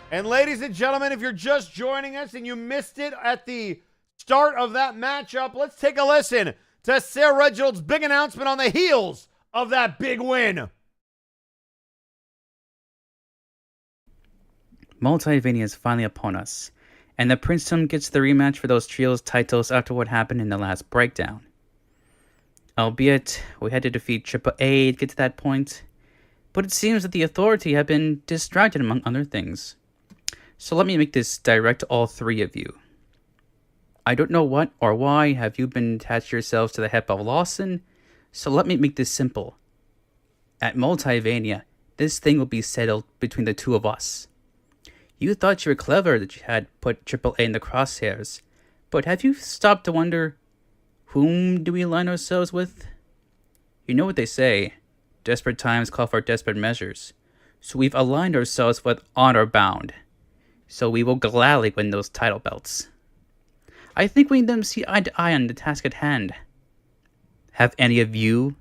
And ladies and gentlemen, if you're just joining us and you missed it at the start of that matchup, let's take a listen to Sir Reginald's big announcement on the heels of that big win. Multiverse is finally upon us, and the Princedom gets the rematch for those trios titles after what happened in the last breakdown. Albeit, we had to defeat Triple A to get to that point, but it seems that the Authority have been distracted among other things. So let me make this direct to all three of you. I don't know what or why have you been attached yourselves to the head of Lawson, so let me make this simple. At Multivania, this thing will be settled between the two of us. You thought you were clever that you had put AAA in the crosshairs, but have you stopped to wonder, whom do we align ourselves with? You know what they say, desperate times call for desperate measures, so we've aligned ourselves with Honor Bound, so we will gladly win those title belts. I think we need them to see eye to eye on the task at hand. Have any of you?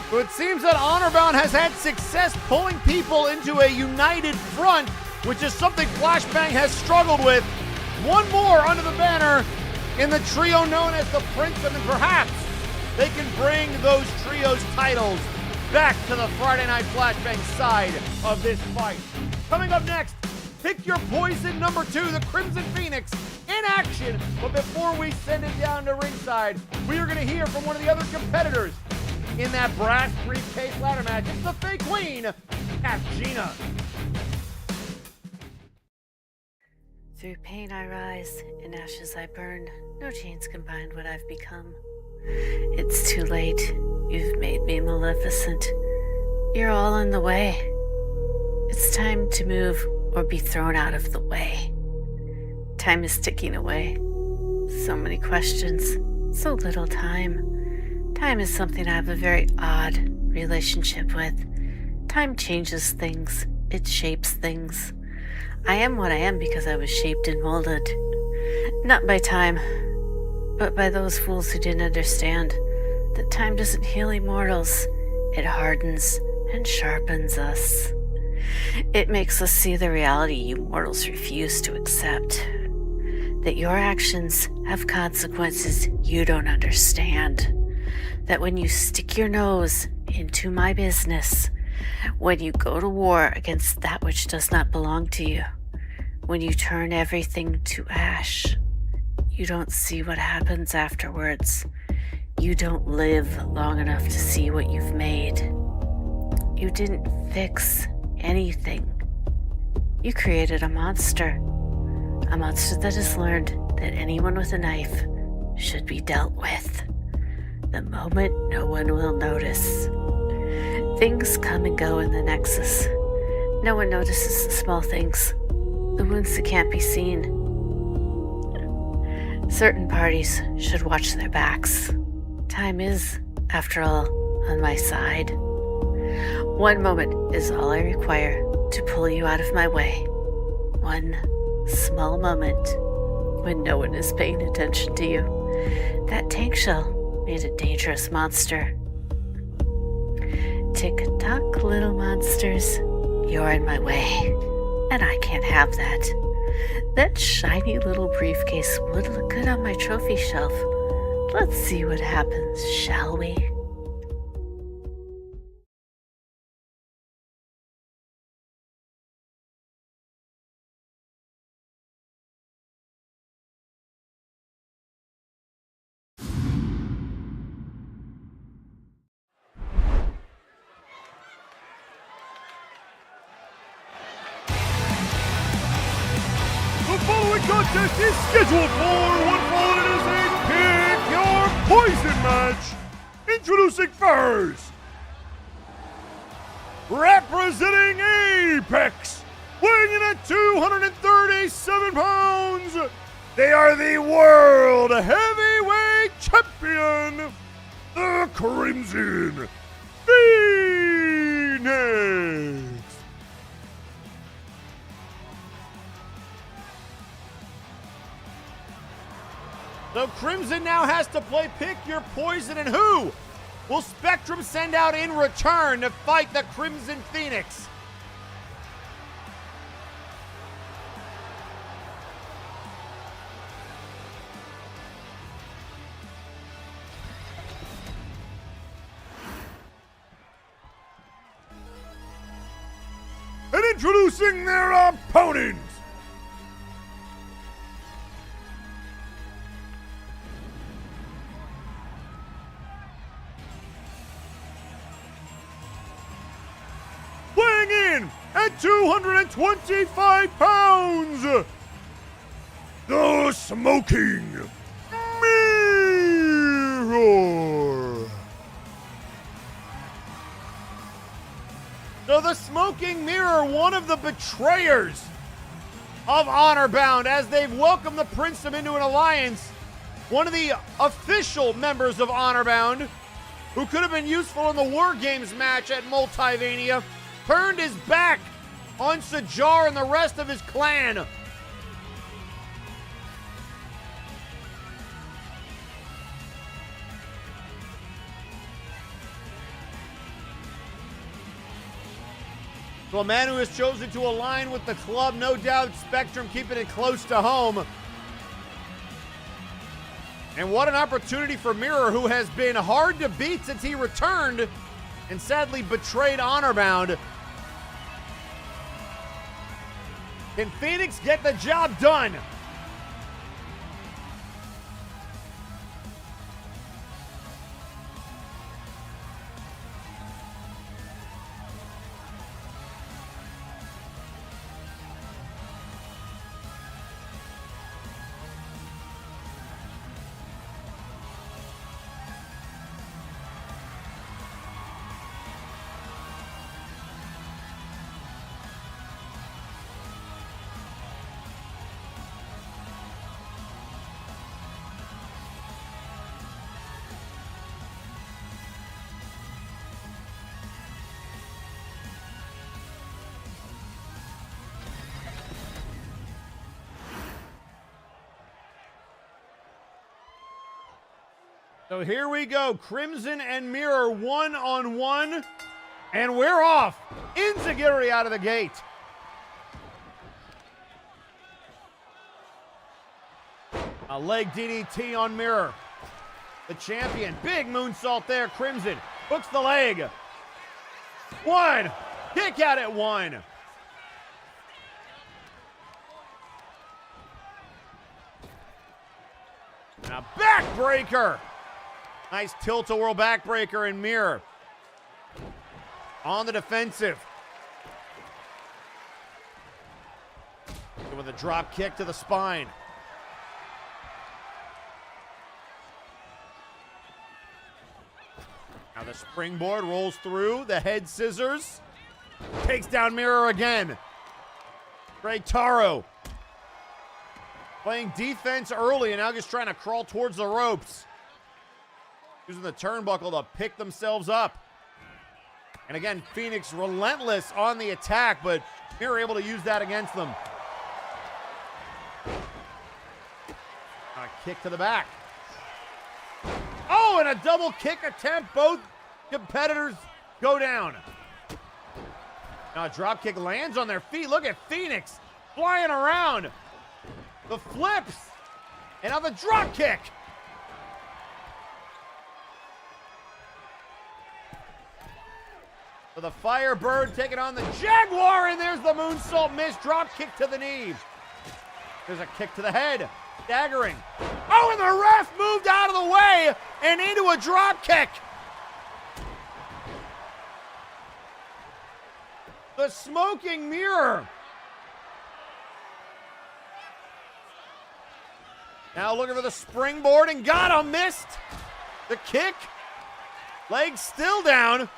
So it seems that Honorbound has had success pulling people into a united front, which is something Flashbang has struggled with. One more under the banner in the trio known as the Princedom, and perhaps they can bring those trios titles back to the Friday Night Flashbang side of this fight. Coming up next, pick your poison number 2, the Crimson Phoenix, in action. But before we send it down to ringside, we are going to hear from one of the other competitors in that brass briefcase ladder match. It's the fake queen, Gina. Through pain I rise, in ashes I burn. No chains can bind what I've become. It's too late. You've made me maleficent. You're all in the way. It's time to move or be thrown out of the way. Time is ticking away. So many questions, so little time. Time is something I have a very odd relationship with. Time changes things. It shapes things. I am what I am because I was shaped and molded. Not by time, but by those fools who didn't understand that time doesn't heal immortals. It hardens and sharpens us. It makes us see the reality you mortals refuse to accept. That your actions have consequences you don't understand. That when you stick your nose into my business, when you go to war against that which does not belong to you, when you turn everything to ash, you don't see what happens afterwards. You don't live long enough to see what you've made. You didn't fix anything. You created a monster that has learned that anyone with a knife should be dealt with. The moment no one will notice. Things come and go in the Nexus. No one notices the small things, the wounds that can't be seen. Certain parties should watch their backs. Time is, after all, on my side. One moment is all I require to pull you out of my way. One small moment when no one is paying attention to you. That tank shell made a dangerous monster. Tick-tock, little monsters. You're in my way, and I can't have that. That shiny little briefcase would look good on my trophy shelf. Let's see what happens, shall we? The following contest is scheduled for one fall. It is a Pick Your Poison match. Introducing first, representing Apex, weighing in at 237 pounds, they are the World Heavyweight Champion, the Crimson Phoenix. So Crimson now has to play Pick Your Poison, and who will Spectrum send out in return to fight the Crimson Phoenix? Introducing their opponent. Weighing in at 225 pounds, the Smoking Mirror. So the Smoking Mirror, one of the betrayers of Honor Bound, as they've welcomed the Princedom into an alliance, one of the official members of Honor Bound, who could have been useful in the War Games match at Multivania, turned his back on Sajar and the rest of his clan. So a man who has chosen to align with the club, no doubt Spectrum keeping it close to home. And what an opportunity for Mirror, who has been hard to beat since he returned and sadly betrayed Honor Bound. Can Phoenix get the job done? So here we go. Crimson and Mirror one-on-one. And we're off. Enziguri out of the gate. A leg DDT on Mirror. The champion. Big moonsault there. Crimson hooks the leg. One. Kick out at one. And a backbreaker. Nice tilt-a-whirl backbreaker in Mirror. On the defensive. With a drop kick to the spine. Now the springboard rolls through. The head scissors. Takes down Mirror again. Great Taro. Playing defense early and now just trying to crawl towards the ropes. Using the turnbuckle to pick themselves up. And again, Phoenix relentless on the attack, but Mirror able to use that against them. A kick to the back. Oh, and a double kick attempt. Both competitors go down. Now a drop kick lands on their feet. Look at Phoenix flying around. The flips. And now the drop kick. So the Firebird taking on the Jaguar, and there's the moonsault miss. Drop kick to the knee. There's a kick to the head. Staggering. Oh, and the ref moved out of the way and into a drop kick. The Smoking Mirror. Now looking for the springboard and got him. Missed. The kick. Leg still down.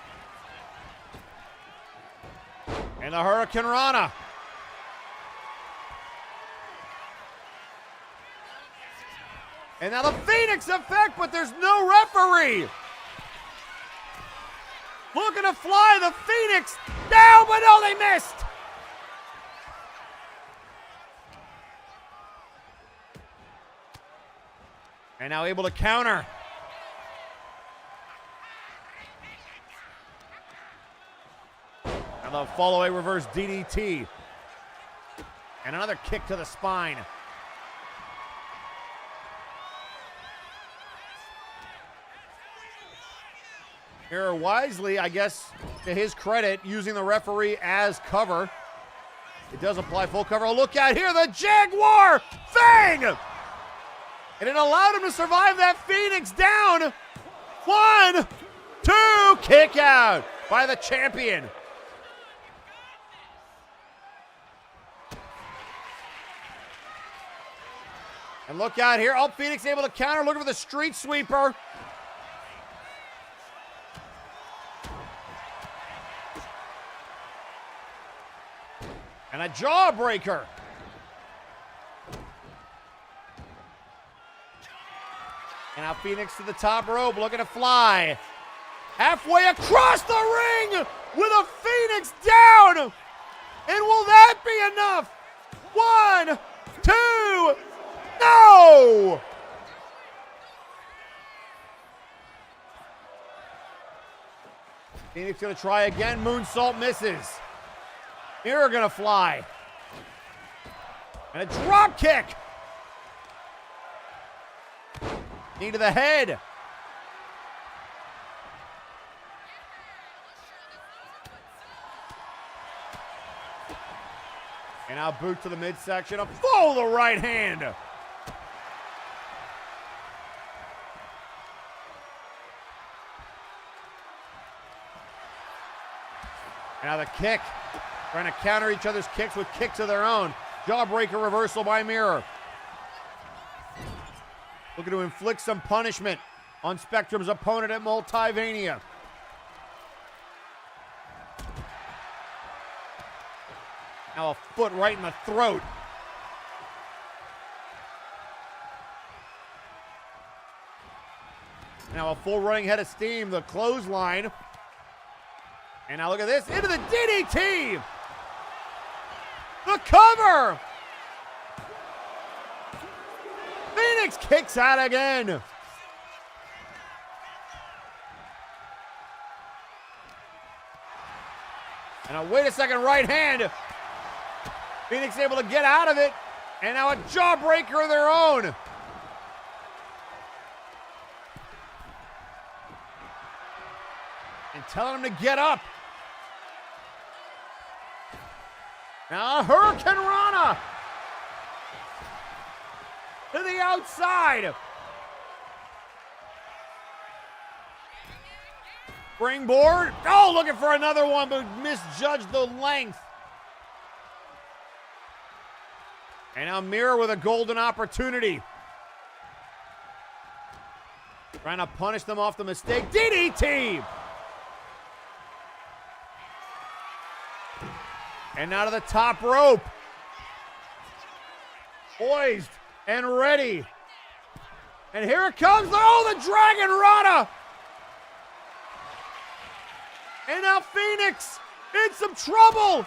And the Hurricane Rana. And now the Phoenix effect, but there's no referee. Looking to fly the Phoenix down, but no, they missed. And now able to counter. And the follow-away reverse DDT. And another kick to the spine. Mirror wisely, I guess, to his credit, using the referee as cover. It does apply full cover. Oh, look out here, the Jaguar thing! And it allowed him to survive that Phoenix down. 1, 2, kick out by the champion. And look out here. Oh, Phoenix able to counter. Looking for the street sweeper. And a jawbreaker. And now Phoenix to the top rope, looking to fly. Halfway across the ring with a Phoenix down. And will that be enough? 1, 2, no! Phoenix gonna try again. Moonsault misses. Mirror gonna fly. And a drop kick. Knee to the head. And now boot to the midsection. A full the right hand. And now the kick. Trying to counter each other's kicks with kicks of their own. Jawbreaker reversal by Mirror. Looking to inflict some punishment on Spectrum's opponent at Multivania. Now a foot right in the throat. Now a full running head of steam, the clothesline. And now look at this, into the DDT! The cover! Phoenix kicks out again. And now wait a second, right hand. Phoenix able to get out of it. And now a jawbreaker of their own. And telling him to get up. Now a Hurricane Rana to the outside. Springboard. Oh, looking for another one, but misjudged the length. And now Mirror with a golden opportunity. Trying to punish them off the mistake. DDT! And now to the top rope. Poised and ready. And here it comes. Oh, the Dragon Rana. And now Phoenix in some trouble.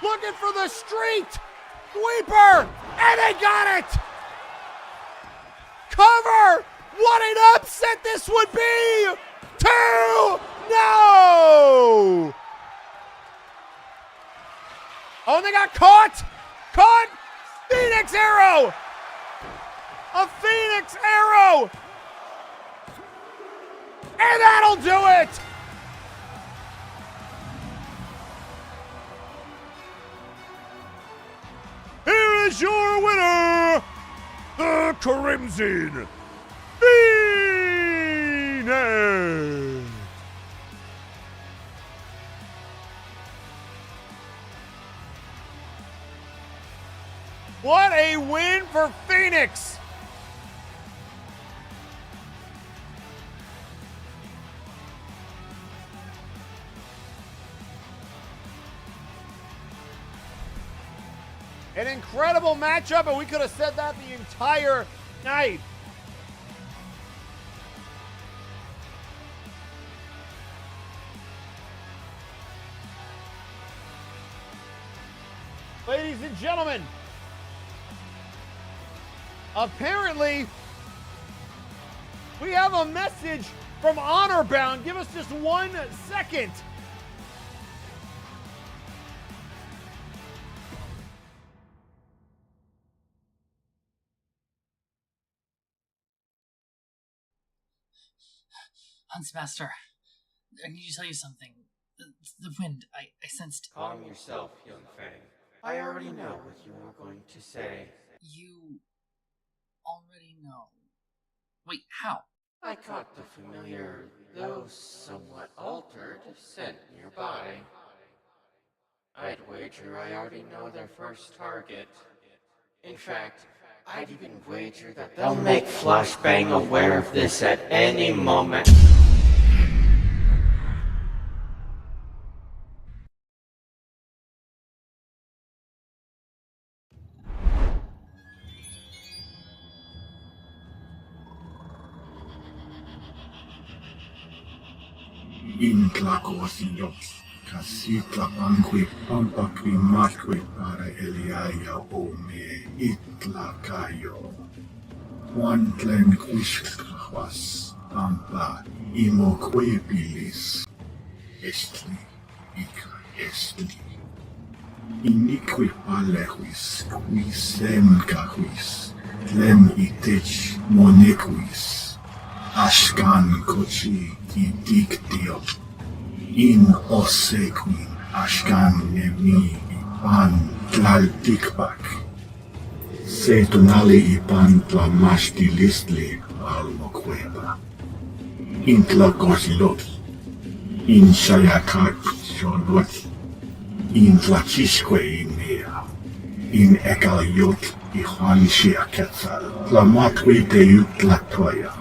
Looking for the street sweeper. And they got it. Cover. What an upset this would be. 2. No. Oh, and they got caught! Caught! Phoenix arrow! A Phoenix arrow! And that'll do it! Here is your winner, the Crimson Phoenix! What a win for Phoenix! An incredible matchup, and we could have said that the entire night. Ladies and gentlemen, apparently, we have a message from Honorbound. Give us just 1 second. Huntsmaster, I need to tell you something. The wind, I sensed... Calm yourself, young Fang. I already know what you are going to say. You already know. Wait, how? I caught the familiar, though somewhat altered, scent nearby. I'd wager I already know their first target. In fact, I'd even wager that they'll make Flashbang aware of this at any moment. Intlakosios, kasitla banque pampaqui marque para eliaya ome itlakayo. Juan tlen quisquas, pampa imoquebilis. Estli, ica estli. Inique palehuis, quisem cahuis, tlen itech monequis. Ashkan kochi dictio in osequin ashkan nemi ipan tlaltikpak setonale ipan tlamashtilistli almoqueba in tlacosilot in shayakak xolot in tlachisque inea in ekaliot ijuan xiaquetzal tlamatque teiut tlatoya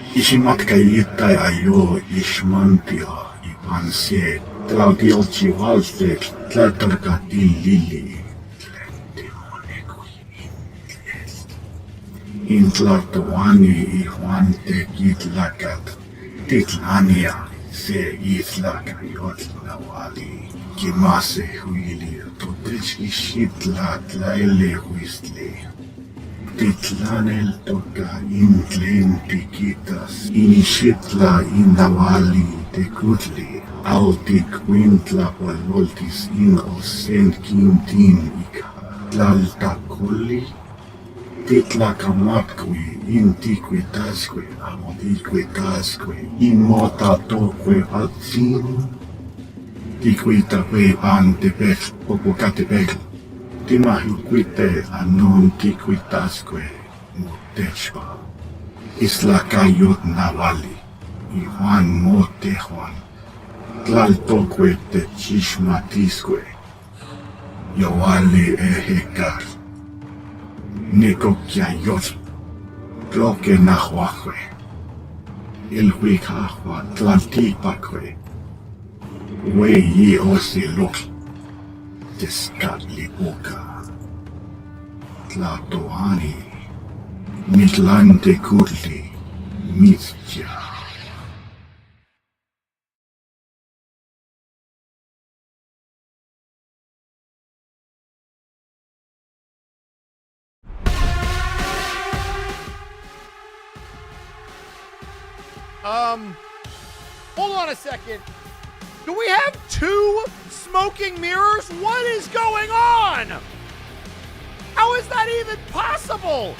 Ishimatka itai ayo ishmantio ipanse tlaudil chivalse tlatorgati lili tlendemonequi intlartoani ihuante kitlakat titlania se itlakayot nawali kimase huili totech ishitla tlaele huistli Titlanel toca intlen tiquitas, inishitla inawali tecutli, altic wintla voltis in osent quintin ica, tlaltacoli, titlacamatqui intiquitasque, amodiquitasque, immotatoque alcin, tiquitaque antepec, popocatepec, Timahiquite anon tiquitasque motechpa. Isla cayot nawali. Ijuan motejuan. Tlaltoque te chishmatisque. Yoali ejecar. Nicoquiayot. Tloque nahuaque. Ilhuicahua tlaltipaque. Weyi osilok. Descatlipoca Tlatoani Mitlante Kurli Mitja. Hold on a second. Do we have two smoking mirrors? What is going on? How is that even possible?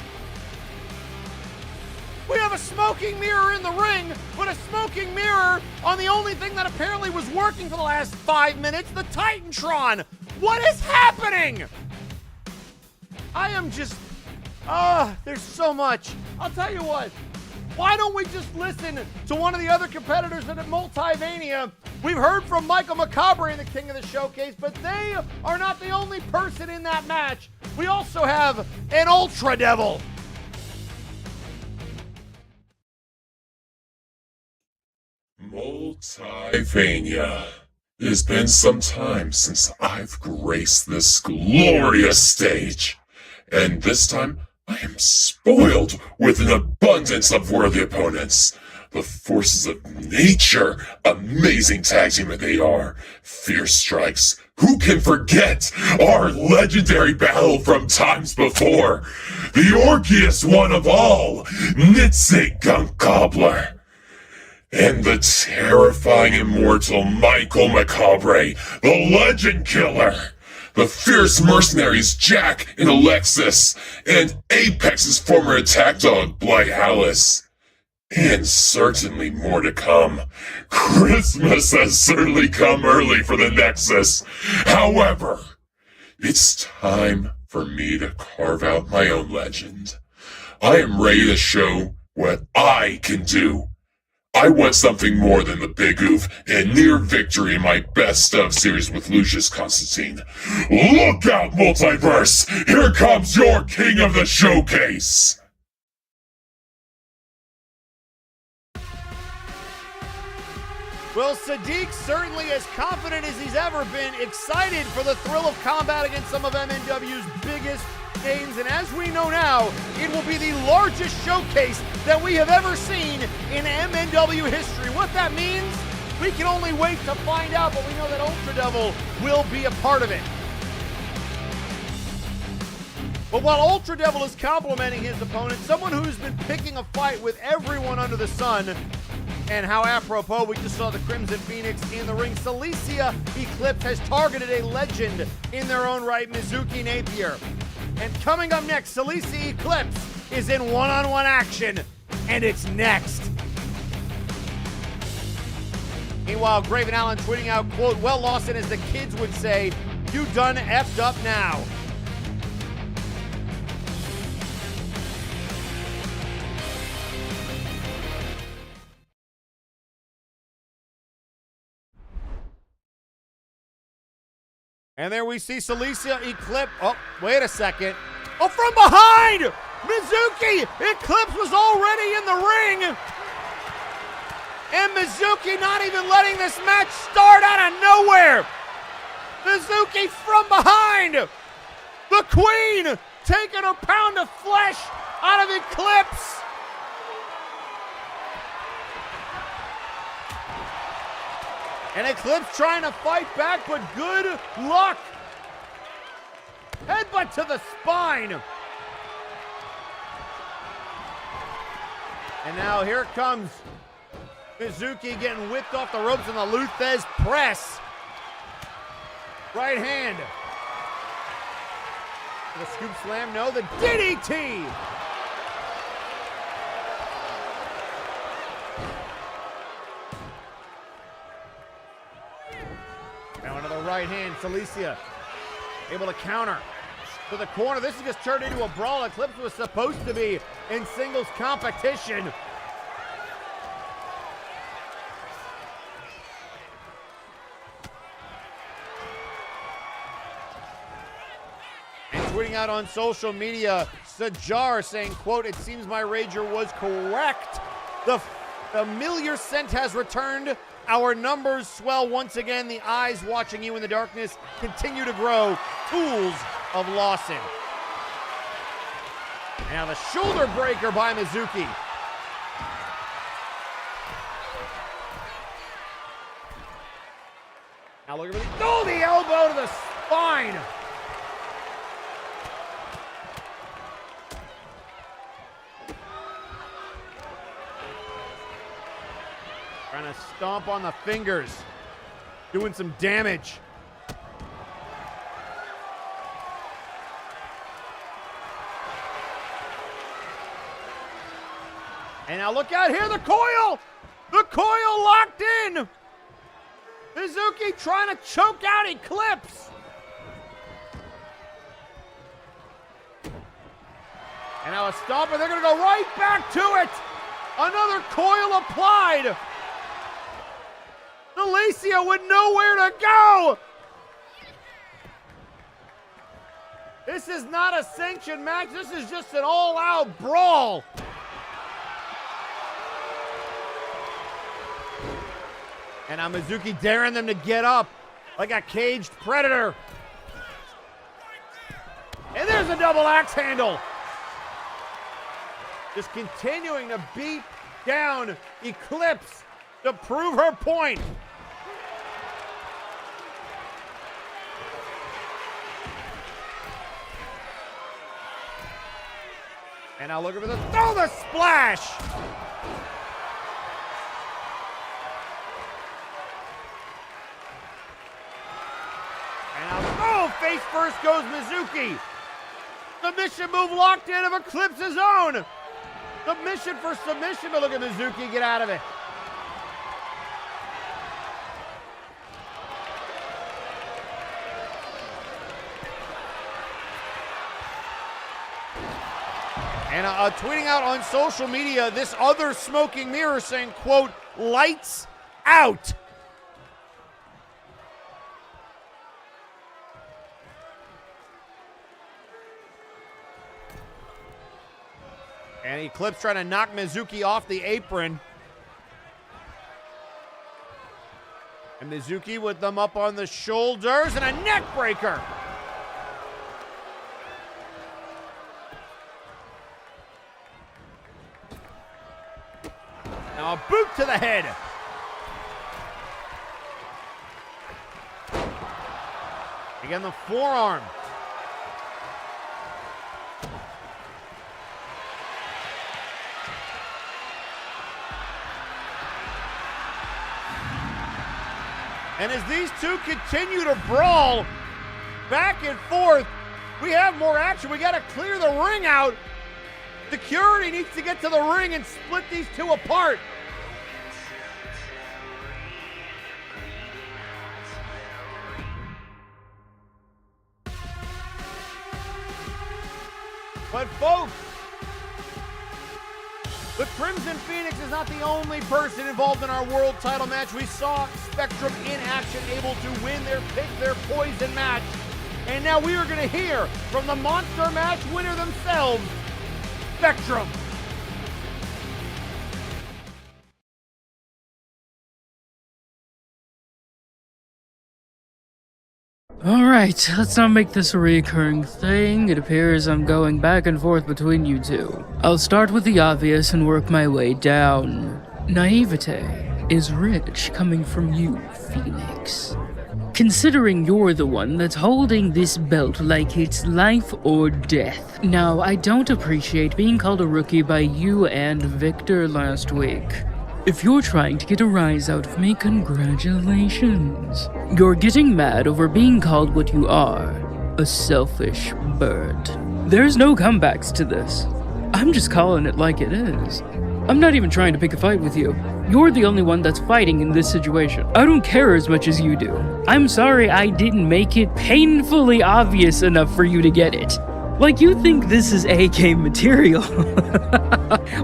We have a smoking mirror in the ring, but a smoking mirror on the only thing that apparently was working for the last 5 minutes, the Titantron. What is happening? I am just, there's so much. I'll tell you what. Why don't we just listen to one of the other competitors at Multivania? We've heard from Michael Macabre in the King of the Showcase, but they are not the only person in that match. We also have an Ultra Devil. Multivania. It has been some time since I've graced this glorious stage, and this time I am spoiled with an abundance of worthy opponents. The forces of nature, amazing tag team that they are. Fierce strikes. Who can forget our legendary battle from times before? The orkiest one of all, Nitze Gunk Gobbler. And the terrifying immortal Michael Macabre, the legend killer. The fierce mercenaries Jack and Alexis, and Apex's former attack dog, Blight Hallis. And certainly more to come. Christmas has certainly come early for the Nexus. However, It's time for me to carve out my own legend. I am ready to show what I can do. I want something more than the big oof and near victory in my best of series with Lucius Constantine. Look out, Multiverse! Here comes your king of the showcase! Well, Sadiq certainly as confident as he's ever been, excited for the thrill of combat against some of MNW's biggest names, and as we know now, it will be the largest showcase that we have ever seen in MNW history. What that means, we can only wait to find out, but we know that Ultra Devil will be a part of it. But while Ultra Devil is complimenting his opponent, someone who's been picking a fight with everyone under the sun, and how apropos, we just saw the Crimson Phoenix in the ring. Celicia Eclipse has targeted a legend in their own right, Mizuki Napier. And coming up next, Celicia Eclipse is in one-on-one action, and it's next. Meanwhile, Graven Allen tweeting out, quote, "Well, Lawson, as the kids would say, you done effed up now." And there we see Celicia Eclipse. Oh, wait a second. Oh, from behind! Mizuki Eclipse was already in the ring. And Mizuki not even letting this match start out of nowhere. Mizuki from behind. The Queen taking a pound of flesh out of Eclipse. And Eclipse trying to fight back, but good luck. Headbutt to the spine. And now here comes Mizuki getting whipped off the ropes in the Luthez press. Right hand. The scoop slam, no, the DDT. Now another right hand, Celicia able to counter to the corner. This has just turned into a brawl. Eclipse was supposed to be in singles competition. And tweeting out on social media, Sajar saying, quote, "It seems my rager was correct. The familiar scent has returned. Our numbers swell once again. The eyes watching you in the darkness continue to grow. Tools of Lawson." And now the shoulder breaker by Mizuki. Now look at the elbow to the spine. Trying to stomp on the fingers. Doing some damage. And now look out here, the coil! The coil locked in! Mizuki trying to choke out Eclipse. And now a stomp, and they're gonna go right back to it! Another coil applied! Celicia with nowhere to go! This is not a sanctioned match. This is just an all-out brawl. And now Mizuki daring them to get up like a caged predator. And there's a double axe handle. Just continuing to beat down Eclipse to prove her point. And now look at the splash. And now, face first goes Mizuki. Submission move locked in of Eclipse's own. Submission for submission, but look at Mizuki get out of it. And tweeting out on social media this other smoking mirror saying, quote, lights out. And Eclipse trying to knock Mizuki off the apron. And Mizuki with them up on the shoulders and a neck breaker. Now a boot to the head. Again, the forearm. And as these two continue to brawl back and forth, we have more action. We got to clear the ring out. Security needs to get to the ring and split these two apart. But folks, the Crimson Phoenix is not the only person involved in our world title match. We saw Spectrum in action, able to win their pick, their poison match. And now we are going to hear from the monster match winner themselves, Spectrum. Alright, let's not make this a recurring thing. It appears I'm going back and forth between you two. I'll start with the obvious and work my way down. Naivete is rich coming from you, Phoenix. Considering you're the one that's holding this belt like it's life or death. Now, I don't appreciate being called a rookie by you and Victor last week. If you're trying to get a rise out of me, congratulations. You're getting mad over being called what you are, a selfish bird. There's no comebacks to this. I'm just calling it like it is. I'm not even trying to pick a fight with you. You're the only one that's fighting in this situation. I don't care as much as you do. I'm sorry I didn't make it painfully obvious enough for you to get it. Like you think this is AK material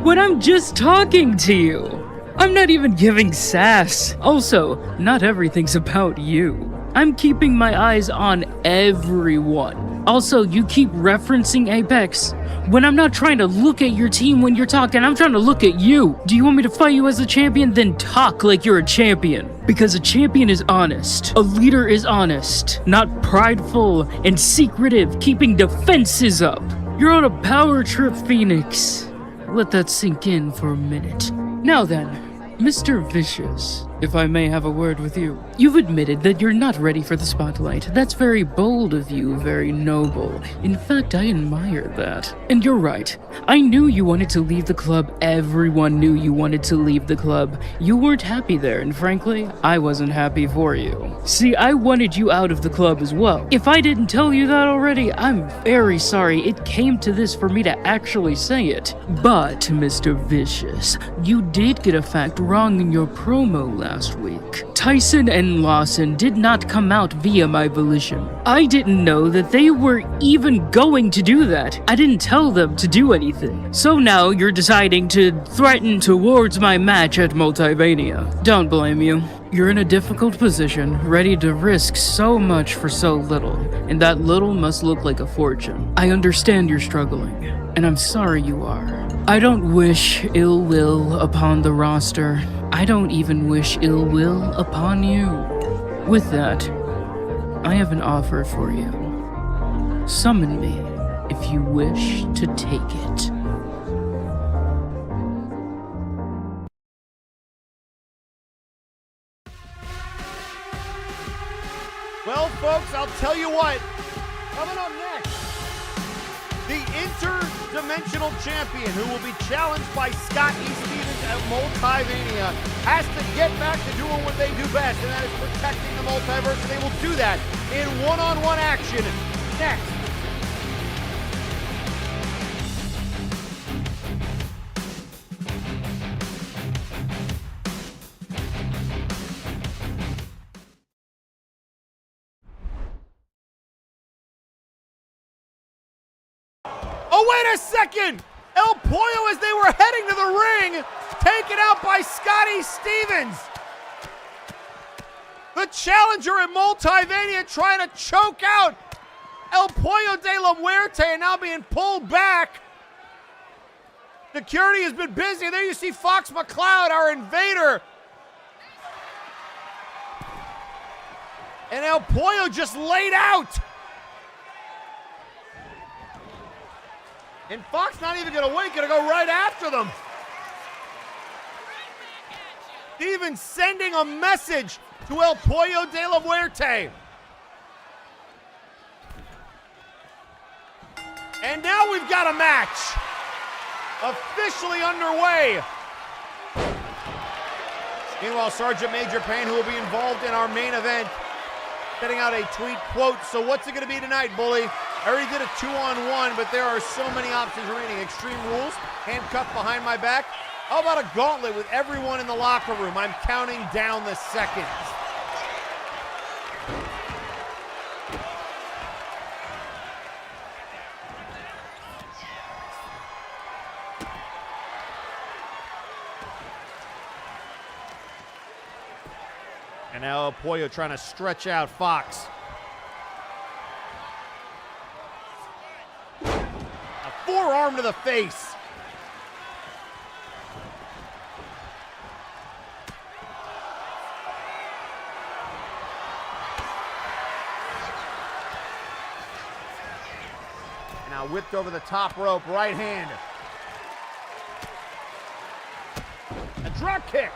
when I'm just talking to you. I'm not even giving sass. Also, not everything's about you. I'm keeping my eyes on everyone. Also, you keep referencing Apex. When I'm not trying to look at your team when you're talking, I'm trying to look at you. Do you want me to fight you as a champion? Then talk like you're a champion. Because a champion is honest. A leader is honest. Not prideful and secretive, keeping defenses up. You're on a power trip, Phoenix. Let that sink in for a minute. Now then, Mr. Vicious, if I may have a word with you. You've admitted that you're not ready for the spotlight. That's very bold of you, very noble. In fact, I admire that. And you're right. I knew you wanted to leave the club. Everyone knew you wanted to leave the club. You weren't happy there, and frankly, I wasn't happy for you. See, I wanted you out of the club as well. If I didn't tell you that already, I'm very sorry. It came to this for me to actually say it. But, Mr. Vicious, you did get a fact wrong in your promo last week. Tyson and Lawson did not come out via my volition. I didn't know that they were even going to do that. I didn't tell them to do anything. So now you're deciding to threaten towards my match at Multiverse. Don't blame you. You're in a difficult position, ready to risk so much for so little, and that little must look like a fortune. I understand you're struggling, and I'm sorry you are. I don't wish ill will upon the roster. I don't even wish ill will upon you. With that, I have an offer for you. Summon me if you wish to take it. Well, folks, I'll tell you what. Coming up next, the interdimensional champion who will be challenged by Scott E. Stevens at Multiverse has to get back to doing what they do best, and that is protecting the multiverse, and they will do that in one-on-one action next. Oh, wait a second! El Pollo, as they were heading to the ring, taken out by Scotty Stevens. The challenger in Multivania trying to choke out El Pollo de la Muerte and now being pulled back. Security has been busy. There you see Fox McCloud, our invader. And El Pollo just laid out. And Fox not even gonna wait, gonna go right after them. Even sending a message to El Pollo de la Muerte. And now we've got a match officially underway. Meanwhile, Sergeant Major Payne, who will be involved in our main event, setting out a tweet quote. So what's it going to be tonight, Bully? I already did a 2-on-1, but there are so many options remaining. Extreme Rules, handcuffed behind my back. How about a gauntlet with everyone in the locker room? I'm counting down the seconds. And now El Pollo trying to stretch out Fox. A forearm to the face. And now whipped over the top rope, right hand. A drop kick.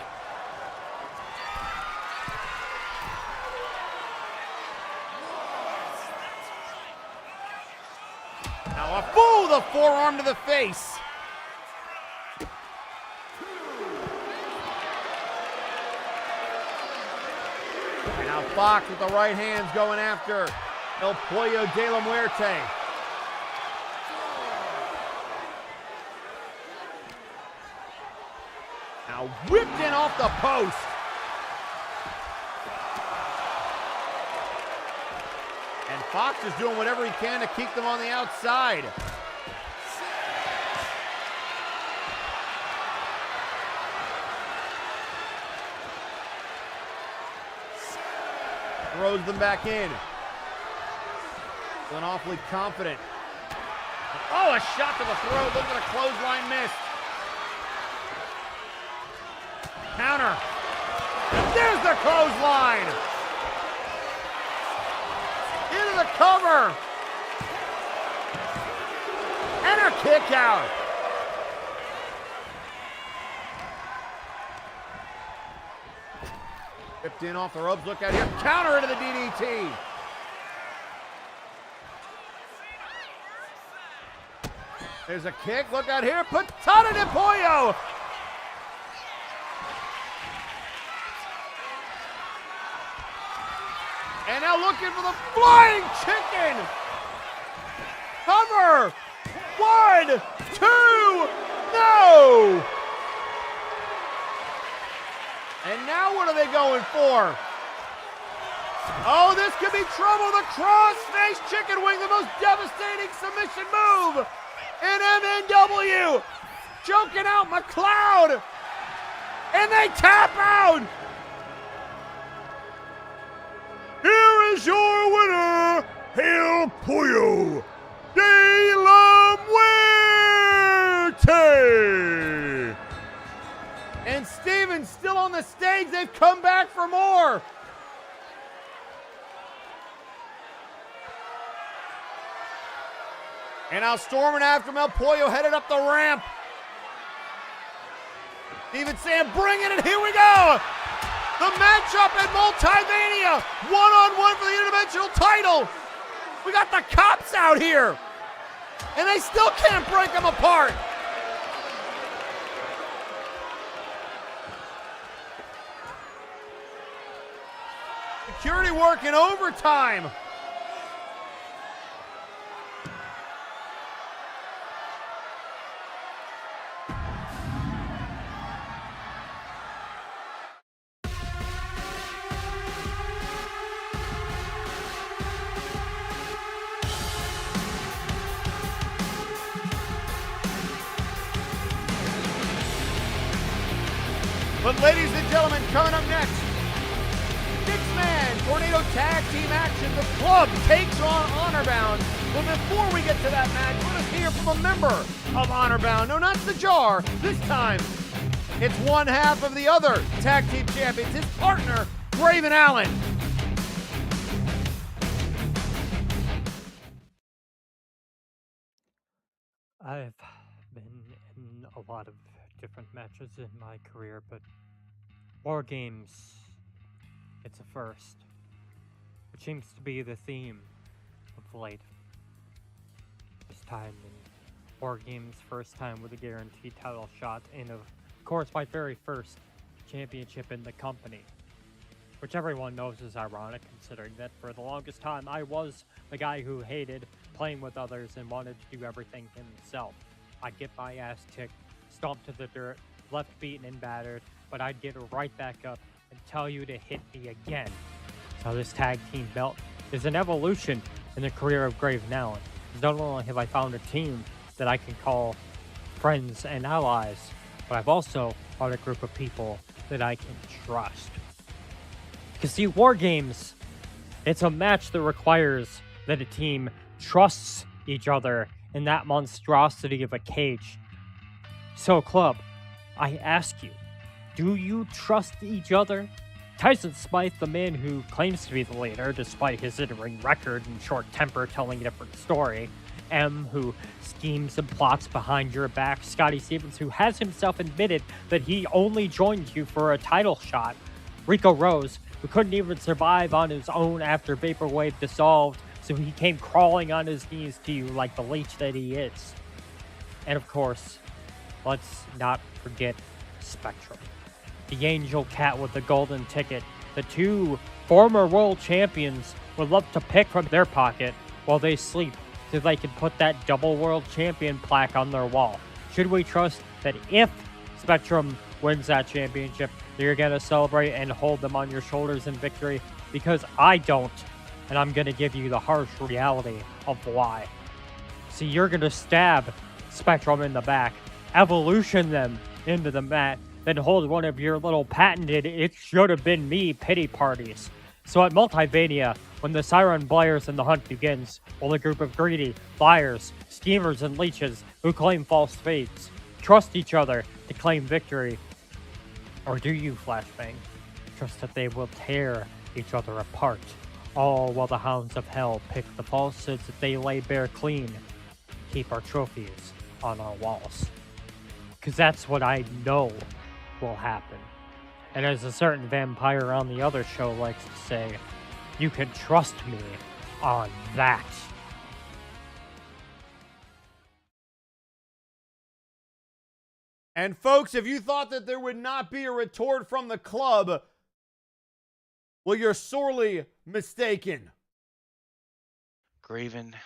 The forearm to the face. And now Fox with the right hands going after El Pollo de la Muerte. Now whipped in off the post. And Fox is doing whatever he can to keep them on the outside. Throws them back in. Feeling awfully confident. Oh, a shot to the throat. Look at a clothesline miss. Counter. There's the clothesline. Into the cover. And a kick out. Whipped in off the ropes. Look out here. Counter into the DDT. There's a kick. Look out here. Patada de Pollo. And now looking for the flying chicken. Cover. 1, 2. No. And now what are they going for? Oh, this could be trouble. The cross-face chicken wing, the most devastating submission move in MNW. Choking out McLeod. And they tap out. Here is your winner, El Pollo de la Muerte. And Steven's still on the stage. They've come back for more. And now storming after him, El Pollo headed up the ramp. Steven saying, bring it, and here we go. The matchup at Multivania. 1-on-1 for the interdimensional title. We got the cops out here. And they still can't break them apart. Security working overtime. But ladies and gentlemen, coming up next, six-man tornado tag team action. The club takes on Honorbound. But before we get to that match, let us hear from a member of Honorbound. No, not the Jar. This time, it's one half of the other tag team champions, his partner, Raven Allen. I've been in a lot of different matches in my career, but War Games, it's a first. It seems to be the theme of late. This time in War Games, first time with a guaranteed title shot, and of course my very first championship in the company. Which everyone knows is ironic, considering that for the longest time I was the guy who hated playing with others and wanted to do everything himself. I'd get my ass kicked, stomped to the dirt, left beaten and battered, but I'd get right back up and tell you to hit me again. So this tag team belt is an evolution in the career of Raven Allen. Not only have I found a team that I can call friends and allies, but I've also found a group of people that I can trust. Because see, War Games, it's a match that requires that a team trusts each other in that monstrosity of a cage. So, club, I ask you, do you trust each other? Tyson Smythe, the man who claims to be the leader, despite his in-ring record and short temper telling a different story. M, who schemes and plots behind your back. Scotty Stevens, who has himself admitted that he only joined you for a title shot. Rico Rose, who couldn't even survive on his own after Vaporwave dissolved, so he came crawling on his knees to you like the leech that he is. And of course, let's not forget Spectrum. The Angel Cat with the golden ticket. The two former world champions would love to pick from their pocket while they sleep so they can put that double world champion plaque on their wall. Should we trust that if Spectrum wins that championship, you're going to celebrate and hold them on your shoulders in victory? Because I don't, and I'm going to give you the harsh reality of why. See, you're going to stab Spectrum in the back, evolution them into the mat, then hold one of your little patented "it should have been me" pity parties. So at Multivania, when the siren blares and the hunt begins, will a group of greedy, liars, schemers, and leeches who claim false faiths trust each other to claim victory? Or do you, Flashbang, trust that they will tear each other apart, all while the hounds of hell pick the falsehoods that they lay bare clean, keep our trophies on our walls? Because that's what I know will happen. And as a certain vampire on the other show likes to say, you can trust me on that. And folks, if you thought that there would not be a retort from the club, well, you're sorely mistaken. Graven,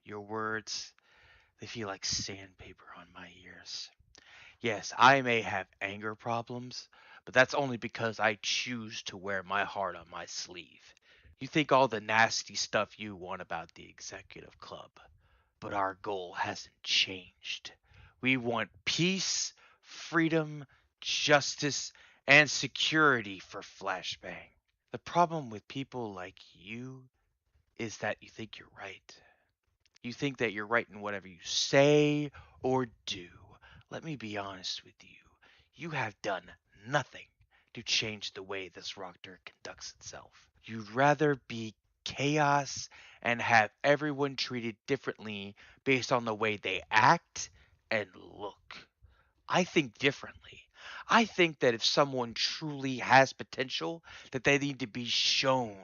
your words, they feel like sandpaper on my ears. Yes, I may have anger problems, but that's only because I choose to wear my heart on my sleeve. You think all the nasty stuff you want about the executive club, but our goal hasn't changed. We want peace, freedom, justice, and security for Flashbang. The problem with people like you is that you think you're right. You think that you're right in whatever you say or do. Let me be honest with you. You have done nothing to change the way this roster conducts itself. You'd rather be chaos and have everyone treated differently based on the way they act and look. I think differently. I think that if someone truly has potential, that they need to be shown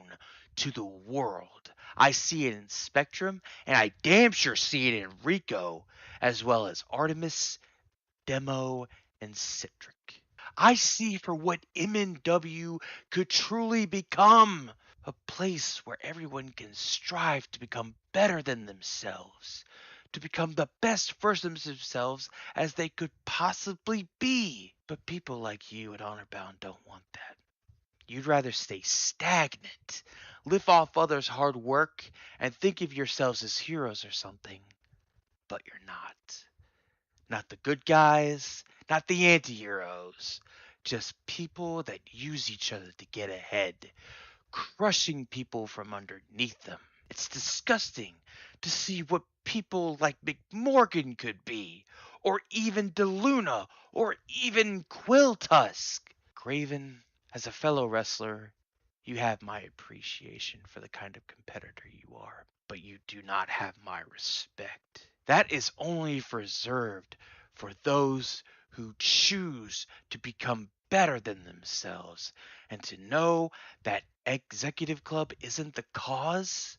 to the world. I see it in Spectrum, and I damn sure see it in Rico, as well as Artemis, Demo, and Citric. I see for what MNW could truly become. A place where everyone can strive to become better than themselves, to become the best versions of themselves as they could possibly be. But people like you at Honorbound don't want that. You'd rather stay stagnant, live off others' hard work, and think of yourselves as heroes or something. But you're not. Not the good guys, not the anti-heroes. Just people that use each other to get ahead, crushing people from underneath them. It's disgusting to see what people like McMorgan could be, or even DeLuna, or even Quilltusk. Graven, as a fellow wrestler, you have my appreciation for the kind of competitor you are, but you do not have my respect. That is only reserved for those who choose to become better than themselves and to know that Executive Club isn't the cause,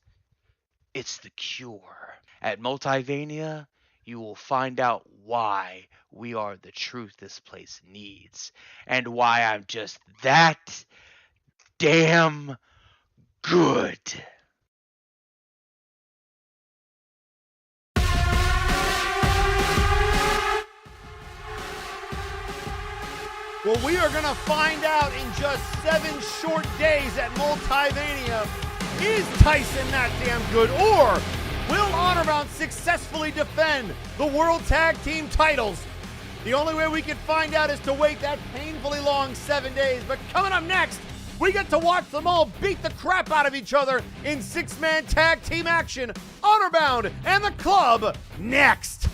it's the cure. At Multivania, you will find out why we are the truth this place needs and why I'm just that damn good. Well, we are going to find out in just 7 short days at Multivania. Is Tyson that damn good? Or will Honorbound successfully defend the World Tag Team titles? The only way we can find out is to wait that painfully long 7 days. But coming up next, we get to watch them all beat the crap out of each other in 6-man tag team action. Honorbound and the Club next.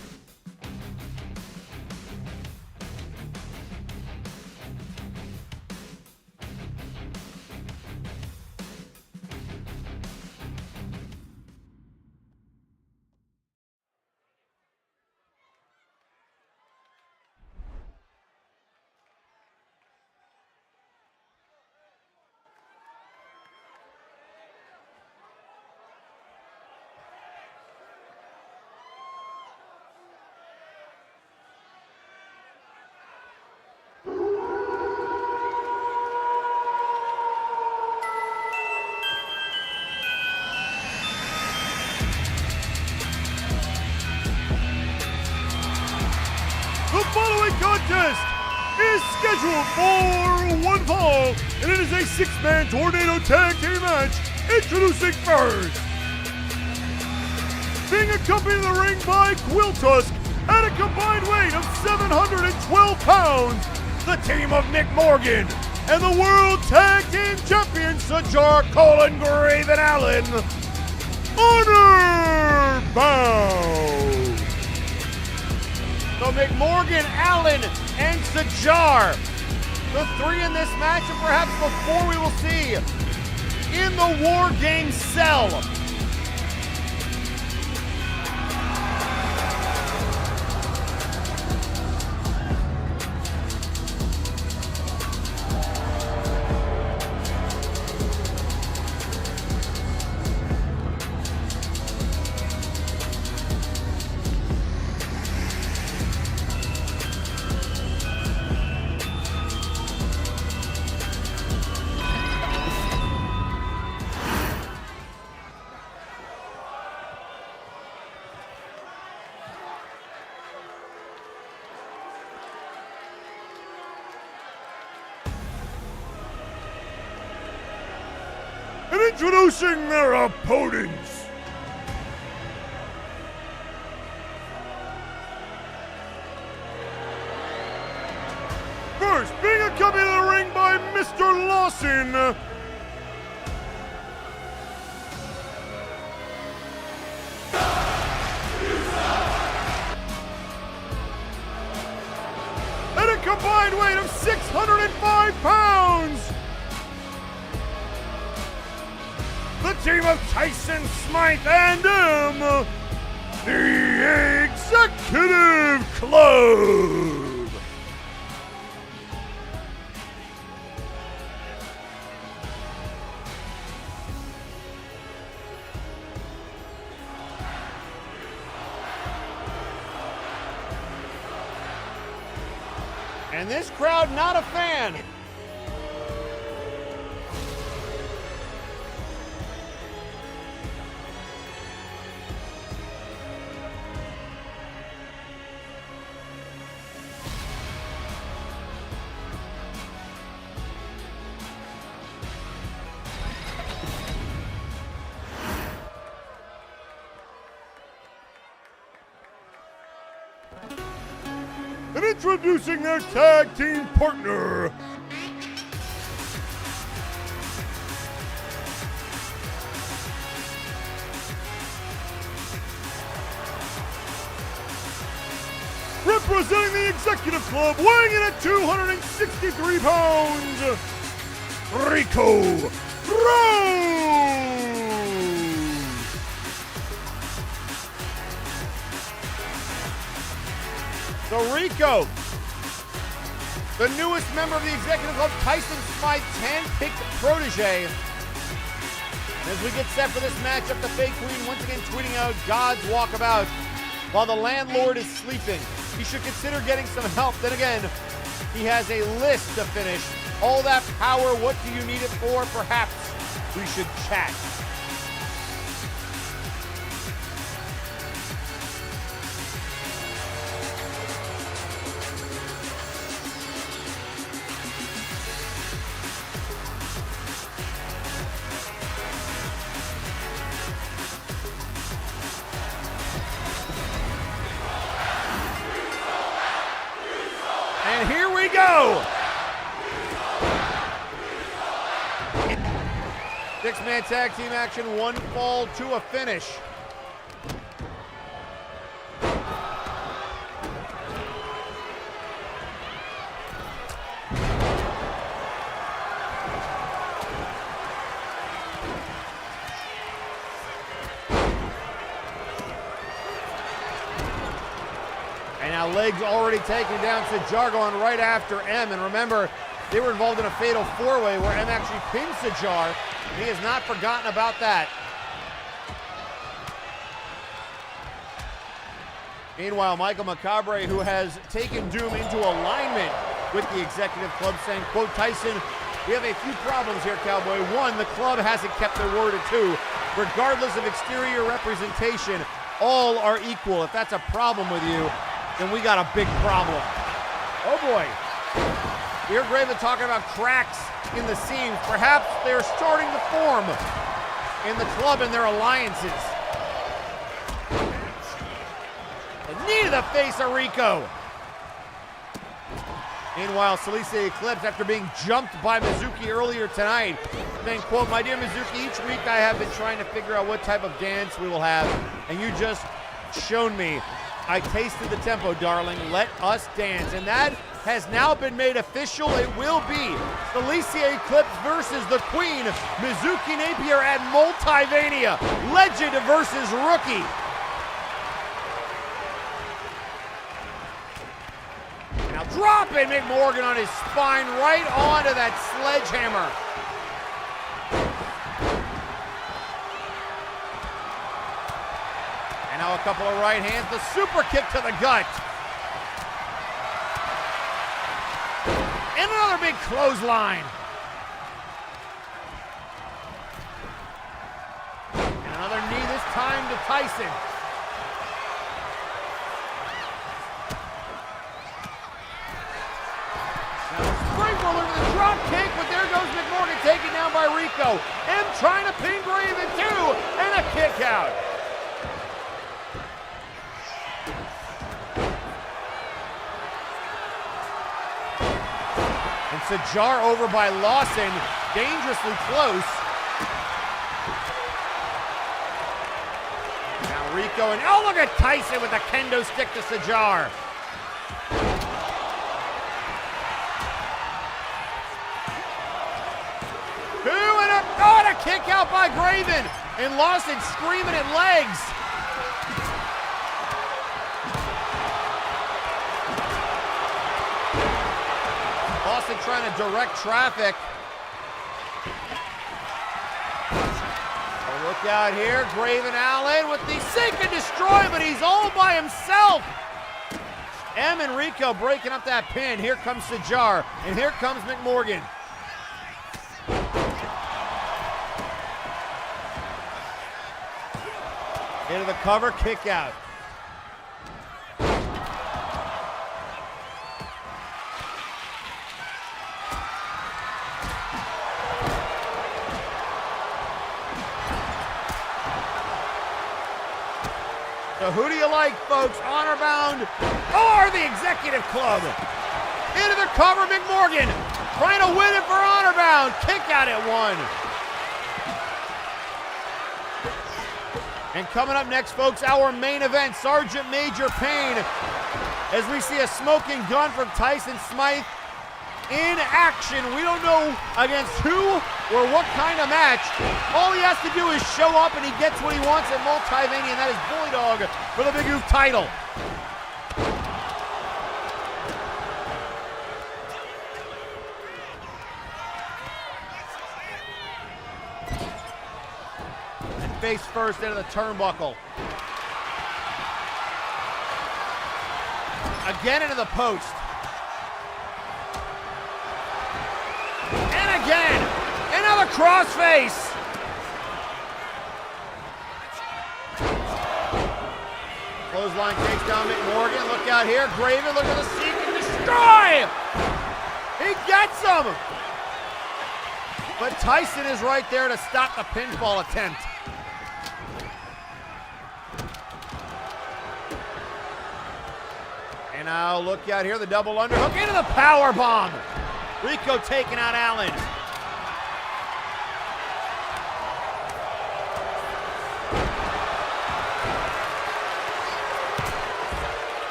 The following contest is scheduled for one fall, and it is a 6-man tornado tag team match. Introducing first, being accompanied in the ring by Quilltusk at a combined weight of 712 pounds, the team of McMorgan and the World Tag Team Champions Sajar, Colin, Graven Allen, Honorbound. So McMorgan, Allen, and Sajar, the 3 in this match, and perhaps the 4 we will see in the War Games cell. And introducing their opponents. First, being accompanied in the ring by Mr. Lawson. At a combined weight of 605 pounds. The team of Tyson, Smythe, and the Executive Club. And this crowd not a fan. And introducing their tag team partner, representing the Executive Club, weighing in at 263 pounds, Rico Rose! So Rico, the newest member of the Executive Club, Tyson Smythe's hand-picked protege. As we get set for this matchup, the Fake Queen once again tweeting out God's walkabout while the landlord is sleeping. He should consider getting some help. Then again, he has a list to finish. All that power, what do you need it for? Perhaps we should chat. And here we go. Six-man tag team action, one fall to a finish. And now legs already taken down. Sajar going right after M. And remember, they were involved in a fatal four-way where M actually pinned Sajar. He has not forgotten about that. Meanwhile, Michael Macabre, who has taken Doom into alignment with the Executive Club, saying, quote, Tyson, we have a few problems here, Cowboy. One, the club hasn't kept their word. And two, regardless of exterior representation, all are equal. If that's a problem with you, then we got a big problem. Oh boy. We hear Graven talking about cracks in the seams. Perhaps they're starting to form in the club and their alliances. The knee to the face of Rico. Meanwhile, Salise Eclipse, after being jumped by Mizuki earlier tonight, saying, quote, my dear Mizuki, each week I have been trying to figure out what type of dance we will have, and you just shown me. I tasted the tempo, darling. Let us dance. And that has now been made official. It will be Alicia Eclipse versus the Queen, Mizuki Napier at Multivania. Legend versus Rookie. Now dropping McMorgan on his spine right onto that sledgehammer. Now a couple of right hands, the super kick to the gut. And another big clothesline. And another knee, this time to Tyson. Now Springboard into the drop kick, but there goes McMorgan taken down by Rico. M trying to pin Graven too, and a kick out. And Sajar over by Lawson, dangerously close. Now Rico, and oh, look at Tyson with a kendo stick to Sajar. And a kick out by Graven. And Lawson screaming at legs. Lawson trying to direct traffic. Oh, look out here, Graven Allen with the seek and destroy, but he's all by himself. M and Rico breaking up that pin. Here comes Sajar, and here comes McMorgan. Into the cover, kick out. So who do you like, folks? Honor bound or the Executive Club. Into the cover, McMorgan trying to win it for honor bound. Kick out at 1. And coming up next, folks, our main event, Sergeant Major Payne, as we see a smoking gun from Tyson Smythe in action. We don't know against who or what kind of match. All he has to do is show up and he gets what he wants at Multivania, and that is Bully Dog for the Big Oof title. And face first into the turnbuckle. Again into the post. And again, another crossface. Clothesline takes down McMorgan. Look out here. Graven, look at the seek and destroy. He gets him. But Tyson is right there to stop the pinfall attempt. And now look out here, the double underhook into the power bomb. Rico taking out Allen.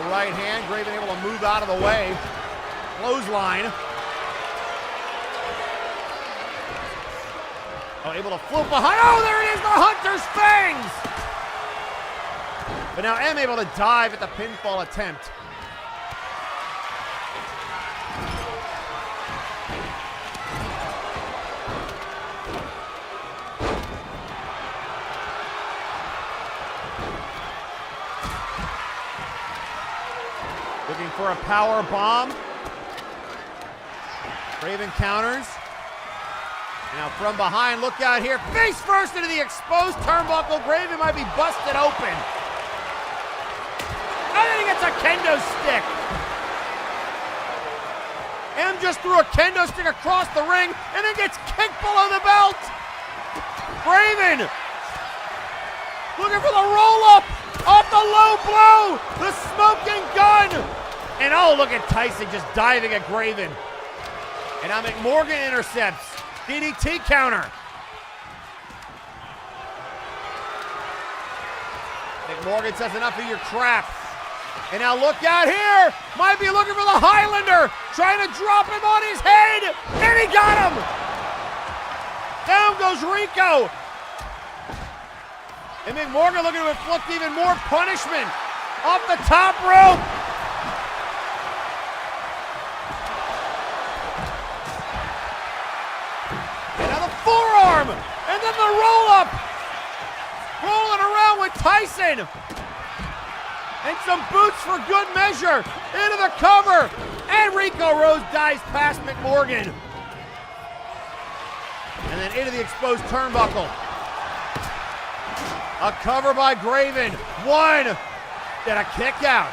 Right hand, Graven able to move out of the way. Clothesline. Oh, able to float behind. Oh, there it is, the Hunter's Fangs! But now M able to dive at the pinfall attempt. Looking for a power bomb. Raven counters. Now from behind, look out here. Face first into the exposed turnbuckle. Graven might be busted open. And then he gets a kendo stick. M just threw a kendo stick across the ring and then gets kicked below the belt. Graven looking for the roll-up off the low blow. The smoking gun. And oh, look at Tyson just diving at Graven. And now McMorgan intercepts. DDT counter. McMorgan says enough of your crap. And now look out here. Might be looking for the Highlander. Trying to drop him on his head. And he got him. Down goes Rico. And McMorgan looking to inflict even more punishment. Off the top rope. Forearm, and then the roll-up. Rolling around with Tyson. And some boots for good measure. Into the cover. And Rico Rose dives past McMorgan. And then into the exposed turnbuckle. A cover by Graven. One. Then a kick out.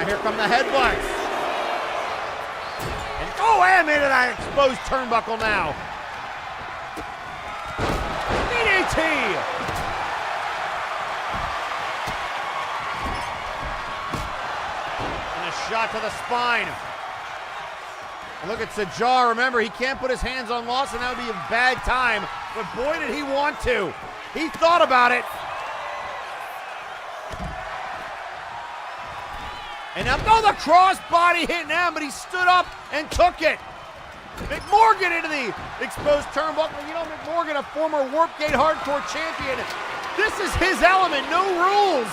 Here come the headbutts. And oh, M into that exposed turnbuckle now. DDT. And a shot to the spine. And look at Sajar. Remember, he can't put his hands on Lawson. That would be a bad time. But boy, did he want to. He thought about it. And now, oh, the crossbody hit him, but he stood up and took it. McMorgan into the exposed turnbuckle. You know, McMorgan, a former Warpgate Hardcore champion. This is his element, no rules.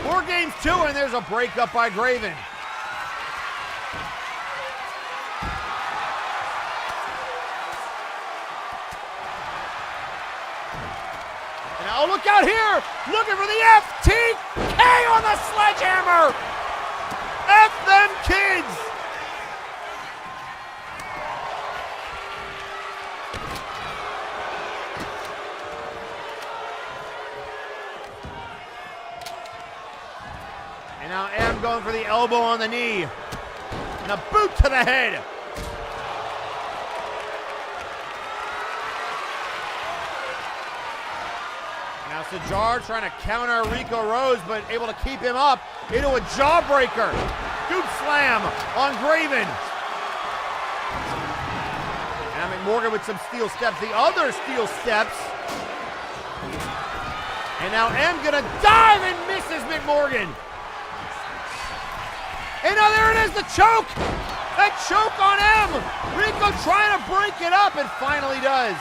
4 games 2, and there's a breakup by Graven. Oh, look out here! Looking for the FTK on the sledgehammer! F them kids! And now M going for the elbow on the knee. And a boot to the head. Now Sajar trying to counter Rico Rose, but able to keep him up into a jawbreaker. Scoop slam on Graven. Now McMorgan with some steel steps, the other steel steps. And now M gonna dive and misses McMorgan. And now there it is, the choke! That choke on M! Rico trying to break it up and finally does.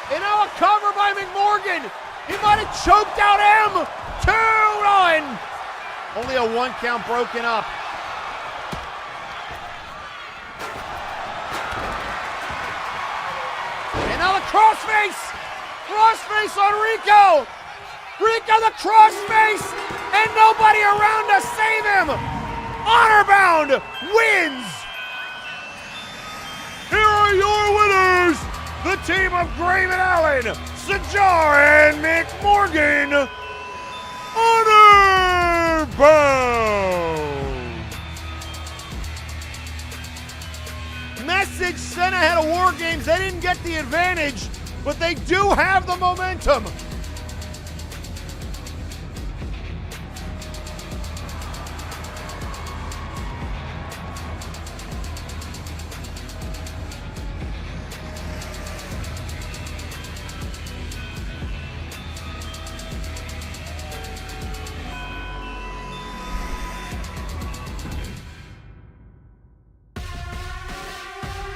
And now a cover by McMorgan. He might have choked out M. 2-1. Only a 1 count broken up. And now the crossface. Crossface on Rico. Rico the crossface. And nobody around to save him. Honorbound wins. Here are your winners. The team of Graven Allen, Sajar, and McMorgan, Honorbound! Message sent ahead of War Games. They didn't get the advantage, but they do have the momentum.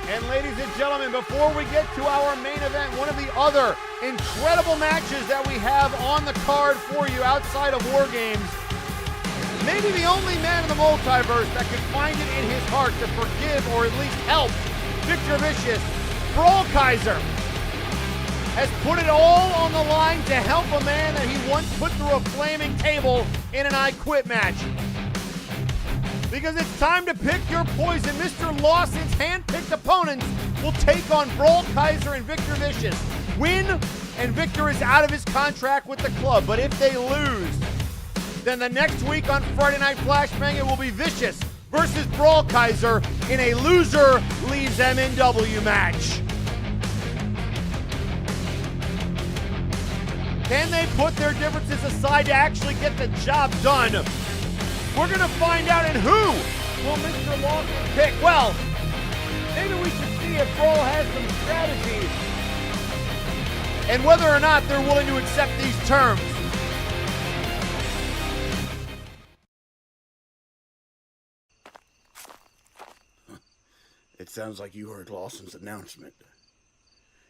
And ladies and gentlemen, before we get to our main event, one of the other incredible matches that we have on the card for you outside of War Games, maybe the only man in the multiverse that can find it in his heart to forgive or at least help Victor Vicious, Brawl Kaiser, has put it all on the line to help a man that he once put through a flaming table in an I Quit match. Because it's time to pick your poison. Mr. Lawson's hand-picked opponents will take on Brawl Kaiser and Victor Vicious. Win, and Victor is out of his contract with the club. But if they lose, then the next week on Friday Night Flashbang, it will be Vicious versus Brawl Kaiser in a loser leaves MNW match. Can they put their differences aside to actually get the job done? We're going to find out, and who will Mr. Lawson pick? Well, maybe we should see if Brawl has some strategy and whether or not they're willing to accept these terms. It sounds like you heard Lawson's announcement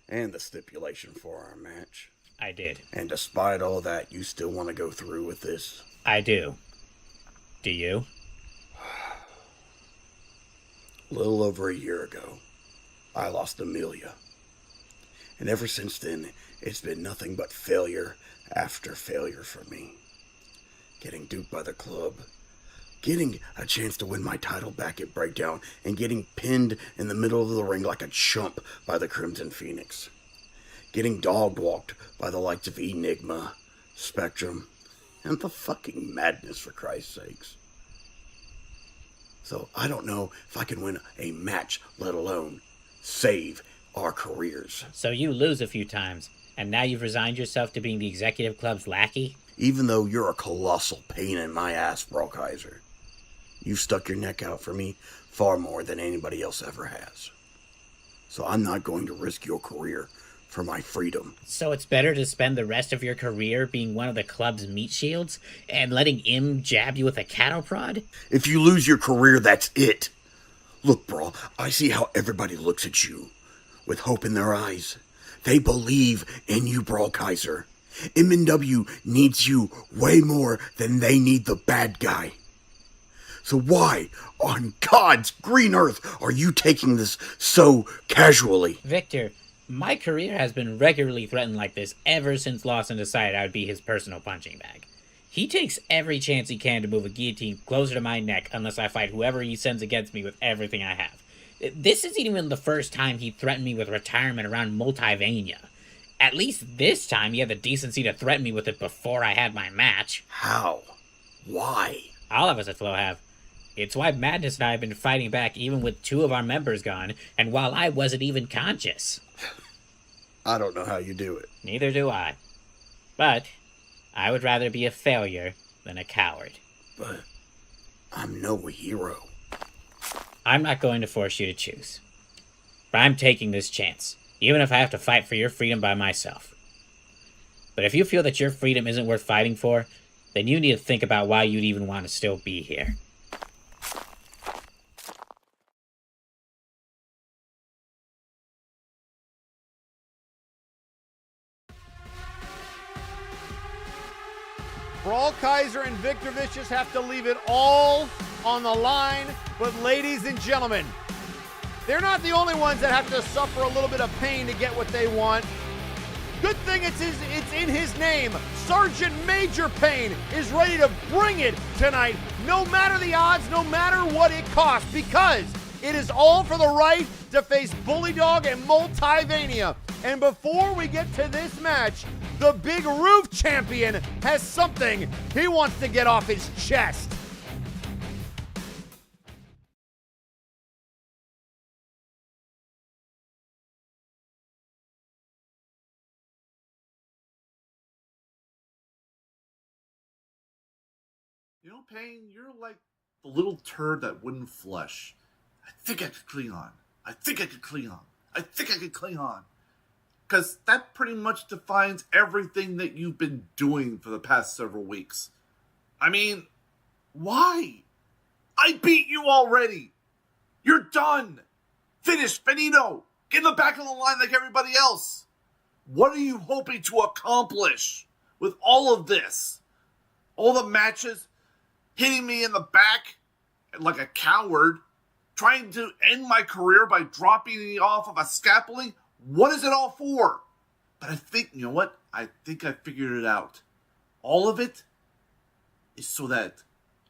and the stipulation for our match. I did. And despite all that, you still want to go through with this? I do. Do you? A little over a year ago, I lost Amelia. And ever since then, it's been nothing but failure after failure for me. Getting duped by the club, getting a chance to win my title back at Breakdown, and getting pinned in the middle of the ring like a chump by the Crimson Phoenix. Getting dog-walked by the likes of Enigma, Spectrum, and the fucking Madness, for Christ's sakes. So I don't know if I can win a match, let alone save our careers. So you lose a few times, and now you've resigned yourself to being the executive club's lackey? Even though you're a colossal pain in my ass, Brawl Kaiser. You've stuck your neck out for me far more than anybody else ever has. So I'm not going to risk your career for my freedom. So it's better to spend the rest of your career being one of the club's meat shields and letting him jab you with a cattle prod? If you lose your career, that's it. Look, Brawl, I see how everybody looks at you with hope in their eyes. They believe in you, Brawl Kaiser. MNW needs you way more than they need the bad guy. So why, on God's green earth, are you taking this so casually? Victor, my career has been regularly threatened like this ever since Lawson decided I would be his personal punching bag. He takes every chance he can to move a guillotine closer to my neck unless I fight whoever he sends against me with everything I have. This isn't even the first time he threatened me with retirement around Multivania. At least this time you had the decency to threaten me with it before I had my match. How? Why? All of us at Flow have. It's why Madness and I have been fighting back even with 2 of our members gone, and while I wasn't even conscious. I don't know how you do it. Neither do I. But I would rather be a failure than a coward. But I'm no hero. I'm not going to force you to choose. But I'm taking this chance, even if I have to fight for your freedom by myself. But if you feel that your freedom isn't worth fighting for, then you need to think about why you'd even want to still be here. Brawl Kaiser and Victor Vicious have to leave it all on the line. But ladies and gentlemen, they're not the only ones that have to suffer a little bit of pain to get what they want. Good thing it's in his name. Sergeant Major Payne is ready to bring it tonight, no matter the odds, no matter what it costs, because it is all for the right to face Bully Dog and Multivania. And before we get to this match, the Big Roof Champion has something he wants to get off his chest. You know, Payne, you're like the little turd that wouldn't flush. I think I could cling on. I think I could cling on. I think I could cling on. Because that pretty much defines everything that you've been doing for the past several weeks. I mean, why? I beat you already. You're done. Finished. Finito. Get in the back of the line like everybody else. What are you hoping to accomplish with all of this? All the matches, hitting me in the back like a coward, trying to end my career by dropping me off of a scaffolding. What is it all for? But I think, you know what? I think I figured it out. All of it is so that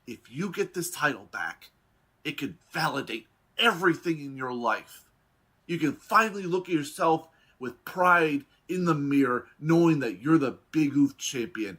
if you get this title back, it can validate everything in your life. You can finally look at yourself with pride in the mirror, knowing that you're the Big Oof champion.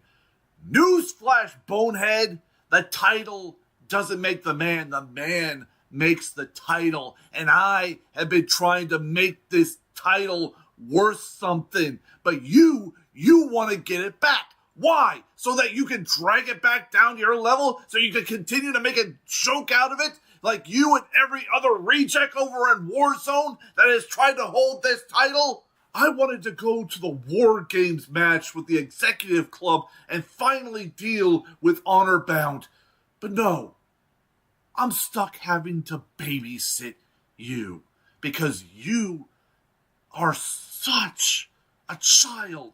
Newsflash, bonehead! The title doesn't make the man makes the title. And I have been trying to make this title worth something. But you want to get it back. Why? So that you can drag it back down to your level? So you can continue to make a joke out of it? Like you and every other reject over in Warzone that has tried to hold this title? I wanted to go to the War Games match with the Executive Club and finally deal with Honor Bound. But no, I'm stuck having to babysit you because you are such a child.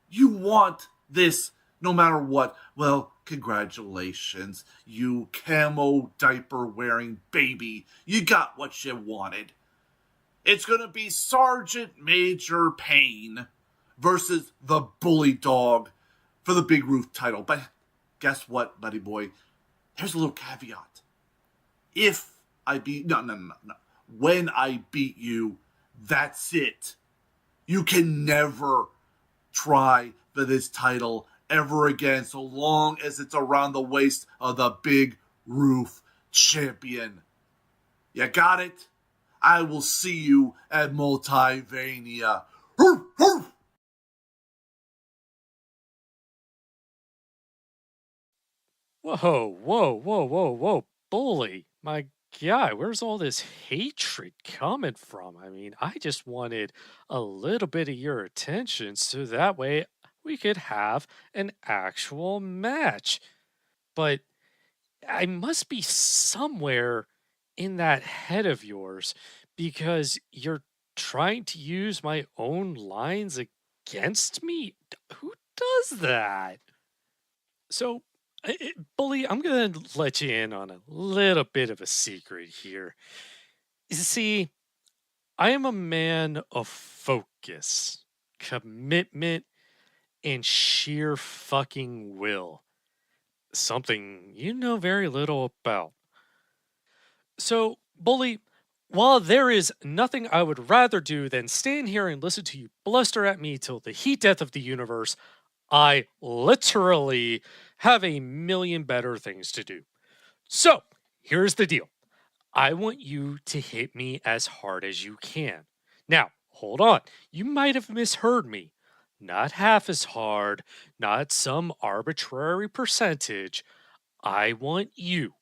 You want this no matter what. Well, congratulations, you camo diaper wearing baby. You got what you wanted. It's going to be Sergeant Major Payne versus the Bully Dog for the Big Roof title. But guess what, buddy boy? There's a little caveat. If I beat... No. When I beat you, that's it. You can never try for this title ever again so long as it's around the waist of the Big Roof Champion. You got it? I will see you at Multivania. Whoa, Bully. My God, where's all this hatred coming from? I mean, I just wanted a little bit of your attention so that way we could have an actual match. But I must be somewhere in that head of yours because you're trying to use my own lines against me. Who does that? So, Bully, I'm going to let you in on a little bit of a secret here. You see, I am a man of focus, commitment, and sheer fucking will. Something you know very little about. So, Bully, While there is nothing I would rather do than stand here and listen to you bluster at me till the heat death of the universe, I literally have a million better things to do. So, here's the deal. I want you to hit me as hard as you can. Now, hold on. You might have misheard me. Not half as hard, not some arbitrary percentage. I want you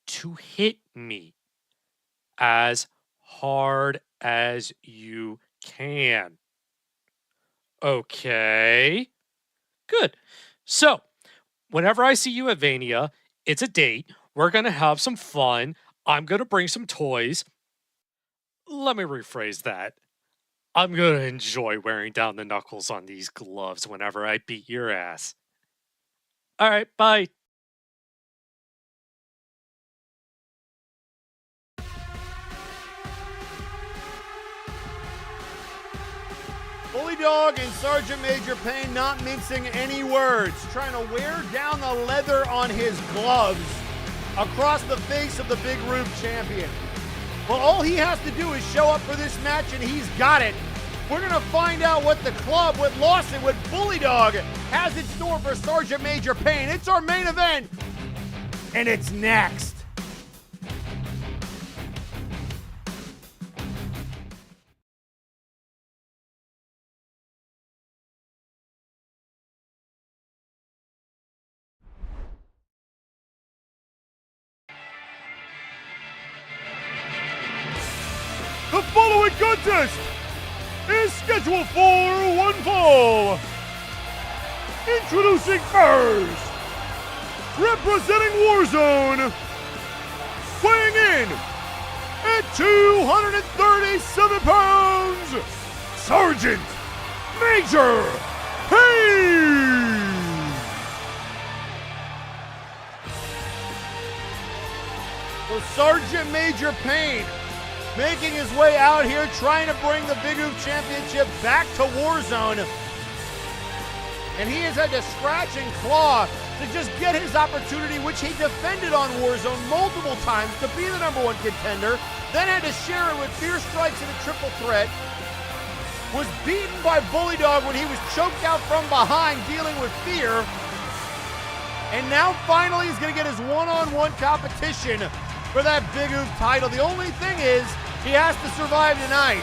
to hit me as hard as you can. Okay. Good. So, whenever I see you at Vania, it's a date. We're going to have some fun. I'm going to bring some toys. Let me rephrase that. I'm going to enjoy wearing down the knuckles on these gloves whenever I beat your ass. All right, bye. Bully Dog and Sergeant Major Payne not mincing any words, trying to wear down the leather on his gloves across the face of the Big Rube champion. Well, all he has to do is show up for this match and he's got it. We're going to find out what the club, what Lawson, what Bully Dog has in store for Sergeant Major Payne. It's our main event, and it's next. The following contest is scheduled for one fall. Introducing first, representing Warzone, weighing in at 237 pounds, Sergeant Major Payne. So Sergeant Major Payne making his way out here, trying to bring the Big Oof Championship back to Warzone. And he has had to scratch and claw to just get his opportunity, which he defended on Warzone multiple times to be the #1 contender, then had to share it with Fierce Strikes in a triple threat, was beaten by Bully Dog when he was choked out from behind dealing with fear, and now finally he's going to get his one-on-one competition for that Big Oof title. The only thing is, he has to survive tonight.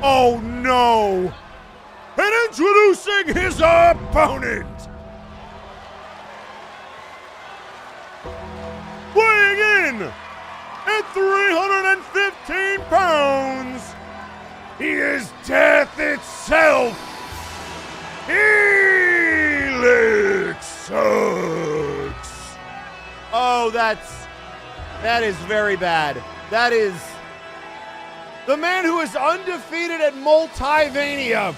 Oh no! And introducing his opponent, weighing in at 315 pounds, he is death itself, Helix Sucks. Oh, that is very bad. That is the man who is undefeated at Multivania.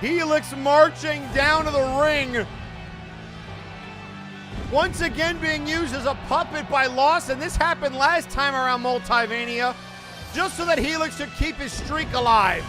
Helix marching down to the ring. Once again being used as a puppet by Lawson. This happened last time around Multivania, just so that Helix could keep his streak alive.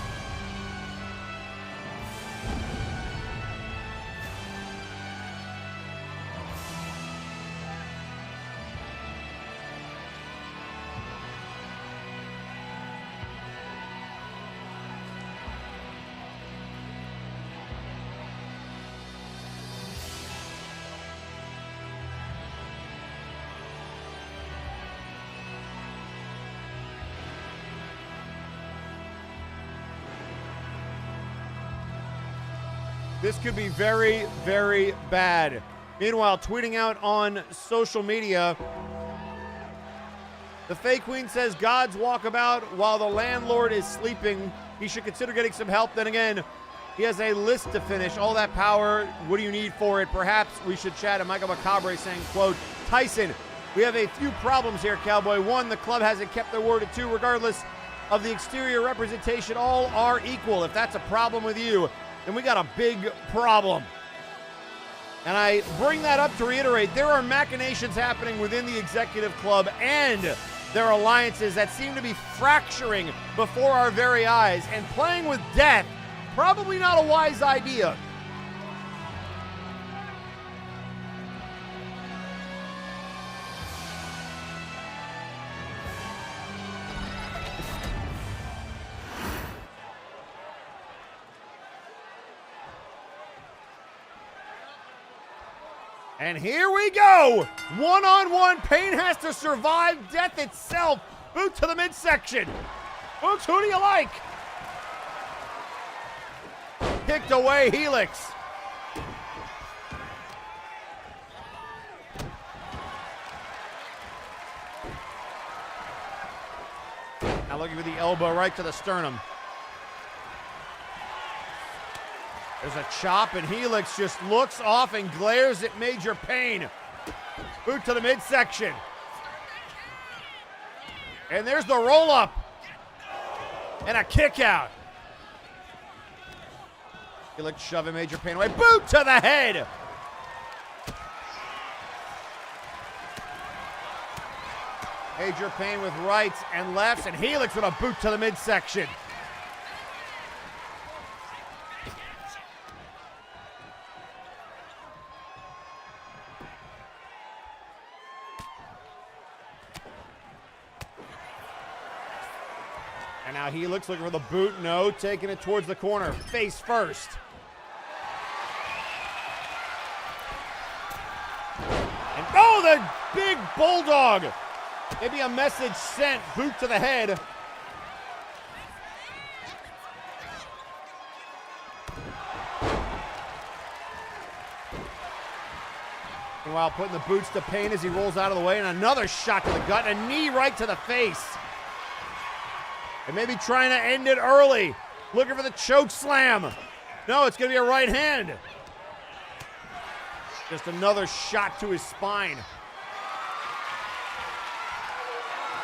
This could be very, very bad. Meanwhile, tweeting out on social media, the Fake Queen says God's walkabout while the landlord is sleeping. He should consider getting some help. Then again, he has a list to finish. All that power, what do you need for it? Perhaps we should chat. And Michael Macabre saying, quote, Tyson, we have a few problems here, Cowboy. One, the club hasn't kept their word. And two, regardless of the exterior representation, all are equal. If that's a problem with you, then we got a big problem. And I bring that up to reiterate, there are machinations happening within the executive club and their alliances that seem to be fracturing before our very eyes. And playing with death, probably not a wise idea. And here we go! One-on-one, Pain has to survive death itself. Boot to the midsection. Boots, who do you like? Kicked away, Helix. Now looking for the elbow right to the sternum. There's a chop, and Helix just looks off and glares at Major Pain. Boot to the midsection. And there's the roll-up. And a kick out. Helix shoving Major Pain away. Boot to the head. Major Pain with rights and lefts, and Helix with a boot to the midsection. And now Helix looking for the boot. No, taking it towards the corner. Face first. And oh, the big bulldog. Maybe a message sent. Boot to the head. Meanwhile, putting the boots to Pain as he rolls out of the way. And another shot to the gut. And a knee right to the face. And maybe trying to end it early. Looking for the choke slam. No, it's going to be a right hand. Just another shot to his spine.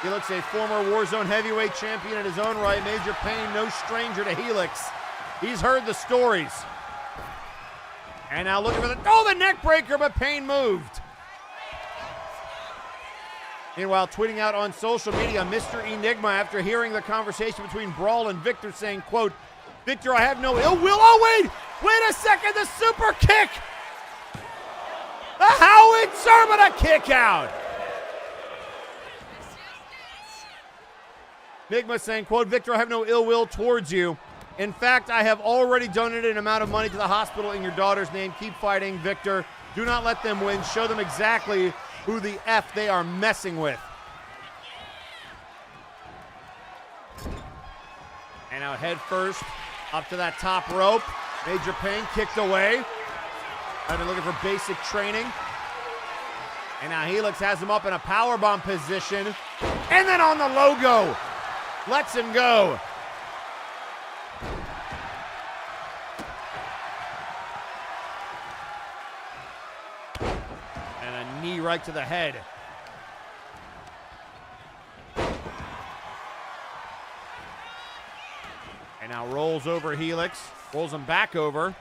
Helix, a former Warzone heavyweight champion in his own right. Major Pain, no stranger to Helix. He's heard the stories. And now looking for the neck breaker, but Pain moved. Meanwhile, tweeting out on social media, Mr. Enigma, after hearing the conversation between Brawl and Victor, saying, quote, "Victor, I have no ill will." Oh, wait a second, the super kick. The howitzer, but a kick out. Enigma saying, quote, "Victor, I have no ill will towards you. In fact, I have already donated an amount of money to the hospital in your daughter's name. Keep fighting, Victor. Do not let them win. Show them exactly who the F they are messing with." And now head first up to that top rope. Major Pain kicked away. I've been looking for basic training. And now Helix has him up in a powerbomb position. And then on the logo, lets him go. And a knee right to the head. And now rolls over Helix. Rolls him back over.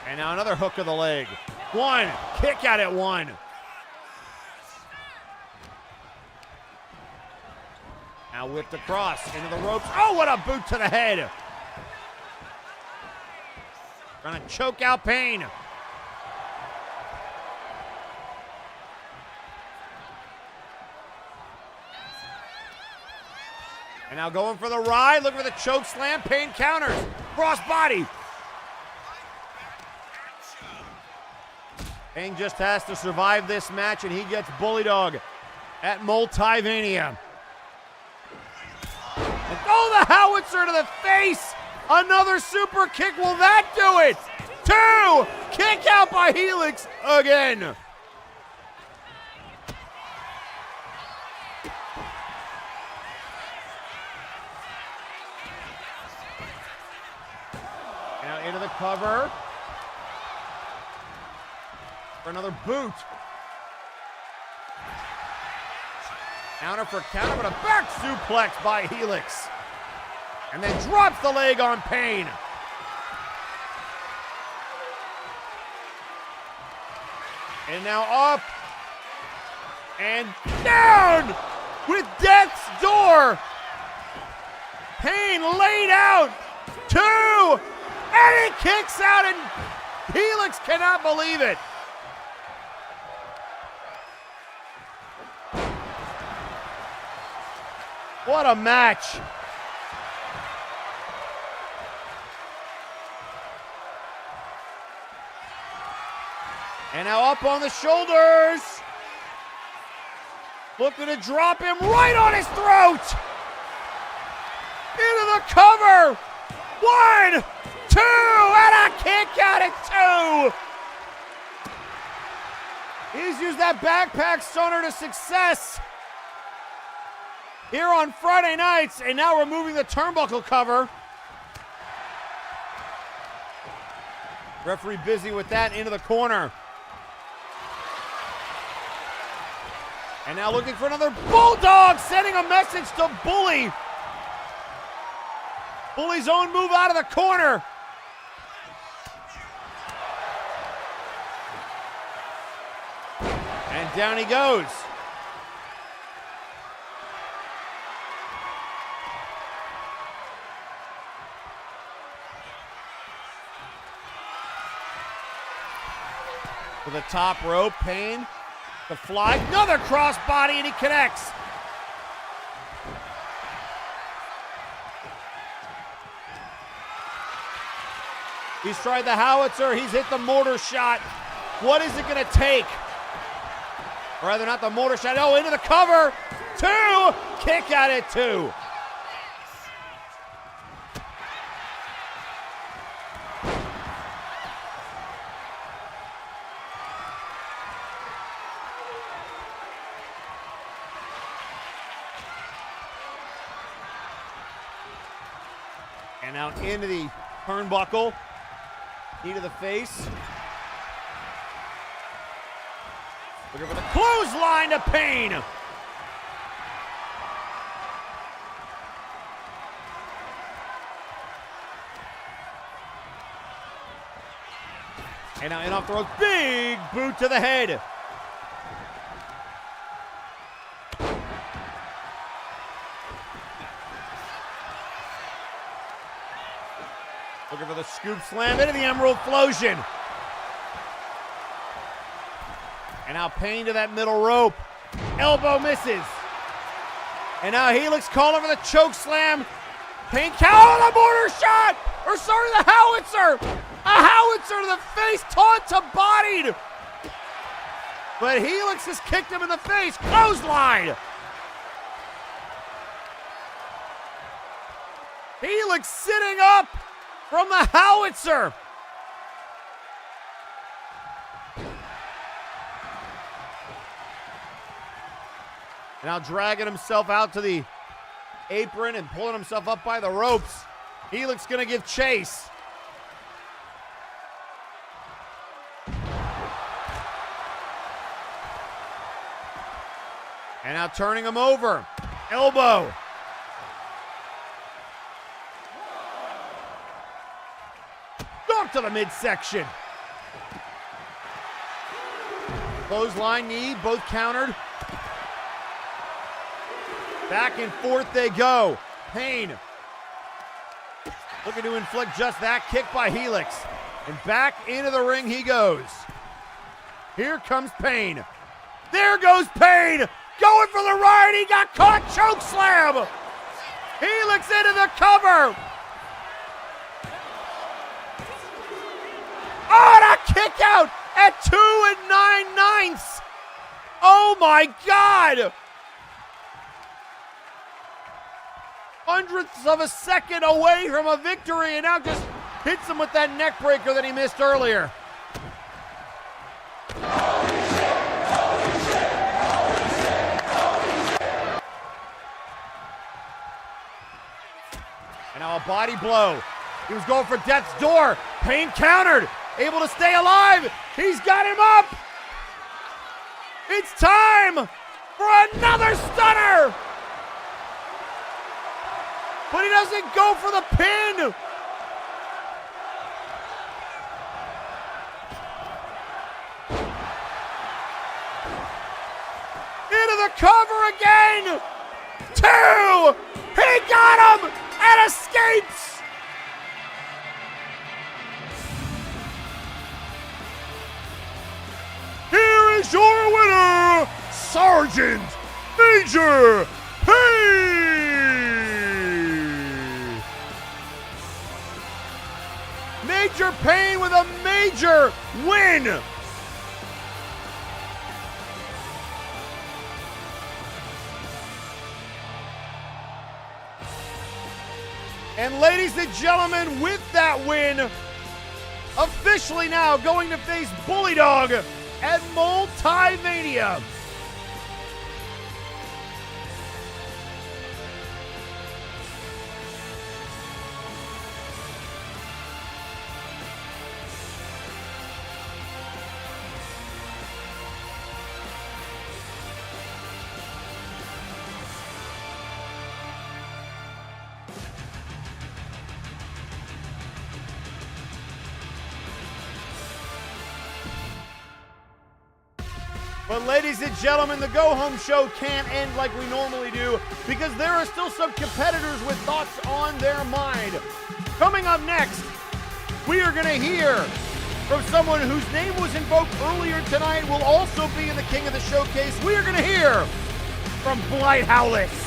And now another hook of the leg. One. Kick out at one. Now whipped across into the ropes. Oh, what a boot to the head. Trying to choke out Pain. And now going for the ride. Looking for the choke slam. Pain counters. Cross body. Pain just has to survive this match, and he gets Bully Dog at Multivania. And the howitzer to the face. Another super kick. Will that do it? Two. Kick out by Helix again. Now into the cover. For another boot. Counter for counter, but a back suplex by Helix. And then drops the leg on Pain. And now up. And down with Death's Door. Pain laid out. 2. And he kicks out, and Helix cannot believe it. What a match. And now up on the shoulders. Looking to drop him right on his throat. Into the cover. 1, 2, and a kick out at 2. He's used that backpack stunner to success here on Friday nights, and now removing the turnbuckle cover. Referee busy with that into the corner. And now looking for another Bulldog, sending a message to Bully. Bully's own move out of the corner. And down he goes. To the top rope, Payne. The fly, another crossbody, and he connects. He's tried the howitzer, he's hit the mortar shot. What is it gonna take? Or rather, not the mortar shot, oh, into the cover. 2, kick out at 2. And out into the turnbuckle. Knee to the face. Looking for the clothesline to Payne. And now in off the ropes, big boot to the head. Looking for the scoop slam into the Emerald Flosion. And now Payne to that middle rope. Elbow misses. And now Helix calling for the choke slam. Payne count on the mortar shot. Or sorry, the howitzer. A howitzer to the face, taunt to bodied. But Helix has kicked him in the face. Clothesline. Helix sitting up from the howitzer. And now dragging himself out to the apron and pulling himself up by the ropes. Helix gonna give chase. And now turning him over. Elbow. To the midsection. Clothesline knee, both countered. Back and forth they go. Payne looking to inflict just that. Kick by Helix. And back into the ring he goes. Here comes Payne. There goes Payne. Going for the ride. He got caught. Choke slam. Helix into the cover. Oh, and a kick out at 2 9/9. Oh my God. Hundredths of a second away from a victory, and now just hits him with that neck breaker that he missed earlier. And now a body blow. He was going for Death's Door. Payne countered. Able to stay alive. He's got him up. It's time for another stunner. But he doesn't go for the pin. cover again! 2! He got him and escapes! Here is your winner, Sergeant Major Payne! Major Payne with a major win! And ladies and gentlemen, with that win, officially now going to face Bully Dog at Multimania. But ladies and gentlemen, the go-home show can't end like we normally do because there are still some competitors with thoughts on their mind. Coming up next, we are going to hear from someone whose name was invoked earlier tonight, will also be in the King of the Showcase. We are going to hear from Blight Howlis.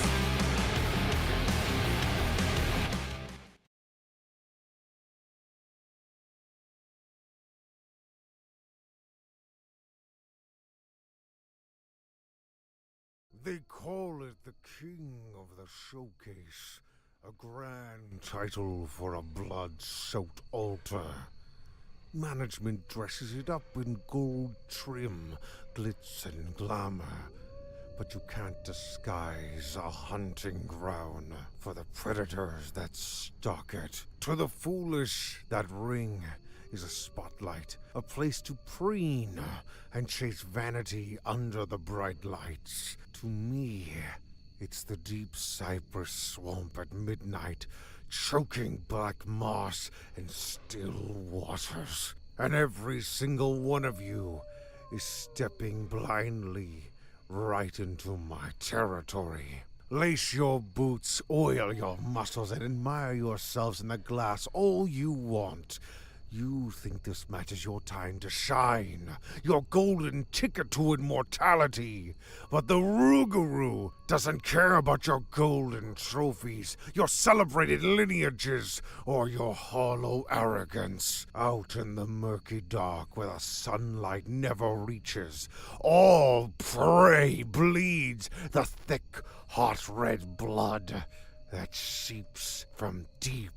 They call it the King of the Showcase, a grand title for a blood-soaked altar. Management dresses it up in gold trim, glitz and glamour, but you can't disguise a hunting ground for the predators that stalk it. To the foolish, that ring is a spotlight, a place to preen and chase vanity under the bright lights. To me, it's the deep cypress swamp at midnight, choking black moss and still waters. And every single one of you is stepping blindly right into my territory. Lace your boots, oil your muscles, and admire yourselves in the glass all you want. You think this match is your time to shine, your golden ticket to immortality. But the Rougarou doesn't care about your golden trophies, your celebrated lineages, or your hollow arrogance. Out in the murky dark where the sunlight never reaches, all prey bleeds the thick, hot red blood that seeps from deep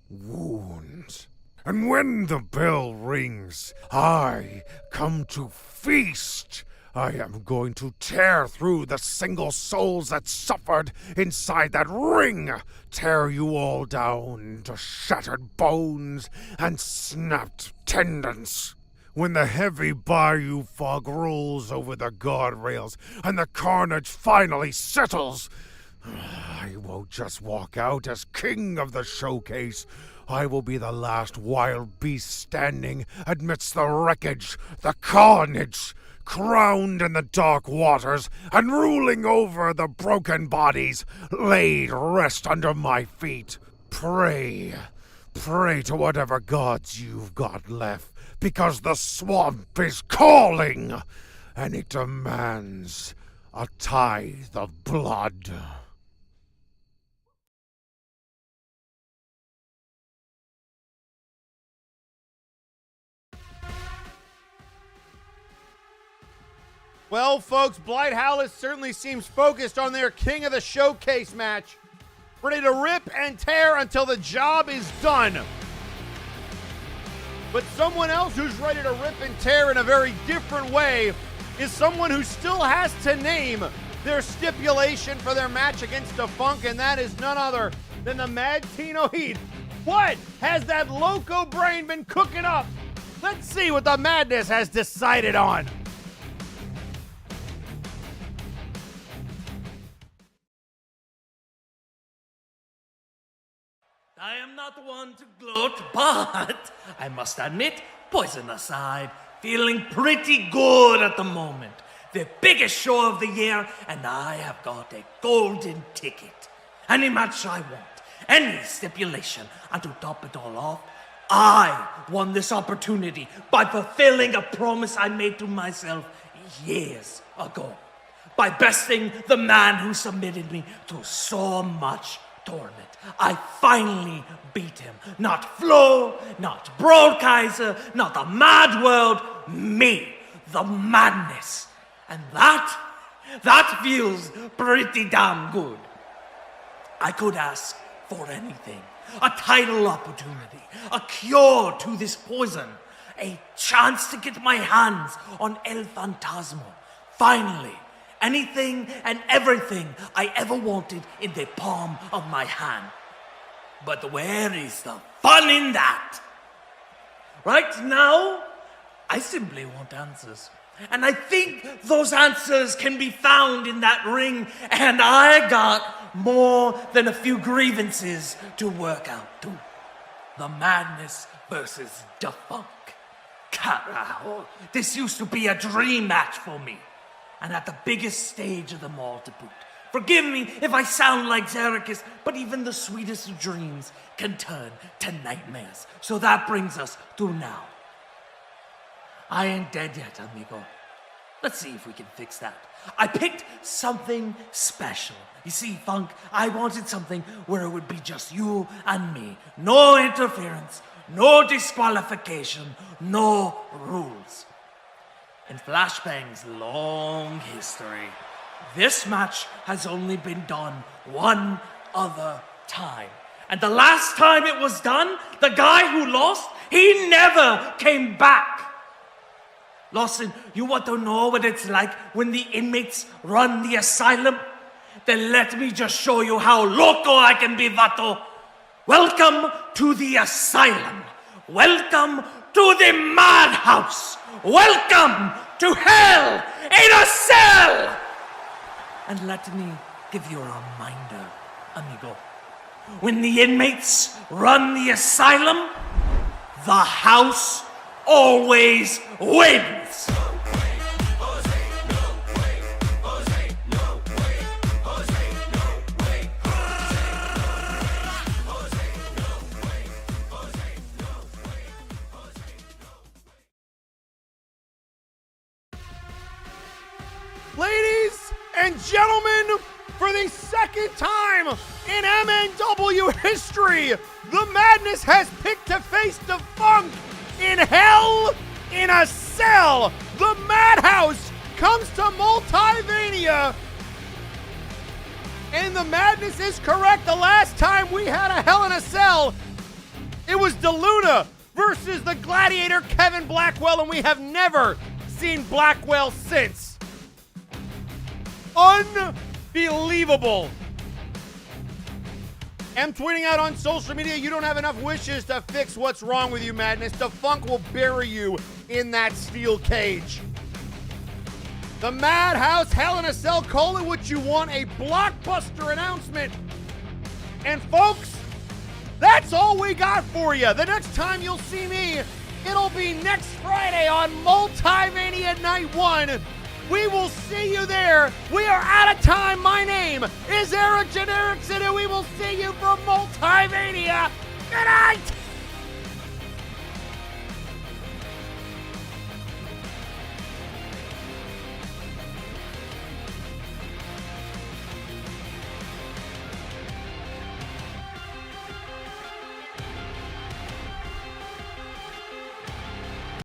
wounds. And when the bell rings, I come to feast. I am going to tear through the single souls that suffered inside that ring, tear you all down to shattered bones and snapped tendons. When the heavy bayou fog rolls over the guardrails and the carnage finally settles, I won't just walk out as king of the showcase. I will be the last wild beast standing amidst the wreckage, the carnage, crowned in the dark waters and ruling over the broken bodies laid rest under my feet. Pray to whatever gods you've got left, because the swamp is calling, and it demands a tithe of blood. Well, folks, Blight Howlis certainly seems focused on their King of the Showcase match. Ready to rip and tear until the job is done. But someone else who's ready to rip and tear in a very different way is someone who still has to name their stipulation for their match against Defunct, and that is none other than the Mad Tino Heat. What has that loco brain been cooking up? Let's see what the madness has decided on. I am not one to gloat, but I must admit, poison aside, feeling pretty good at the moment. the biggest show of the year, and I have got a golden ticket. Any match I want, any stipulation, and to top it all off, I won this opportunity by fulfilling a promise I made to myself years ago. By besting the man who submitted me to so much torment. I finally beat him. Not Flo, not Broadkaiser, not the Mad World, me, the Madness. And that feels pretty damn good. I could ask for anything. A title opportunity, a cure to this poison, a chance to get my hands on El Fantasma. Finally, anything and everything I ever wanted in the palm of my hand. But where is the fun in that? Right now, I simply want answers. And I think those answers can be found in that ring, and I got more than a few grievances to work out too. The Madness versus the Funk. Carajo, this used to be a dream match for me. And at the biggest stage of them all to boot. Forgive me if I sound like Xerxes, but even the sweetest of dreams can turn to nightmares. So that brings us to now. I ain't dead yet, amigo. Let's see if we can fix that. I picked something special. You see, Funk, I wanted something where it would be just you and me. No interference, no disqualification, no rules. In Flashbang's long history, this match has only been done one other time. And the last time it was done, the guy who lost, he never came back. Lawson, you want to know what it's like when the inmates run the asylum? Then let me just show you how loco I can be, vato. Welcome to the asylum. Welcome to the madhouse. Welcome to hell in a cell. And let me give you a reminder, amigo. When the inmates run the asylum, the house always wins. Ladies and gentlemen, for the second time in MNW history, the Madness has picked to face the Funk in Hell in a Cell. The Madhouse comes to Multivania. And the Madness is correct. The last time we had a Hell in a Cell, it was DeLuna versus the Gladiator Kevin Blackwell, and we have never seen Blackwell since. Unbelievable. I'm tweeting out on social media, you don't have enough wishes to fix what's wrong with you, Madness. The Funk will bury you in that steel cage. The Madhouse Hell in a Cell, call it what you want, a blockbuster announcement. And folks, that's all we got for you. The next time you'll see me, it'll be next Friday on Multivania Night 1. We will see you there. We are out of time. My name is Eric Generickson, and we will see you from Multivania. Good night.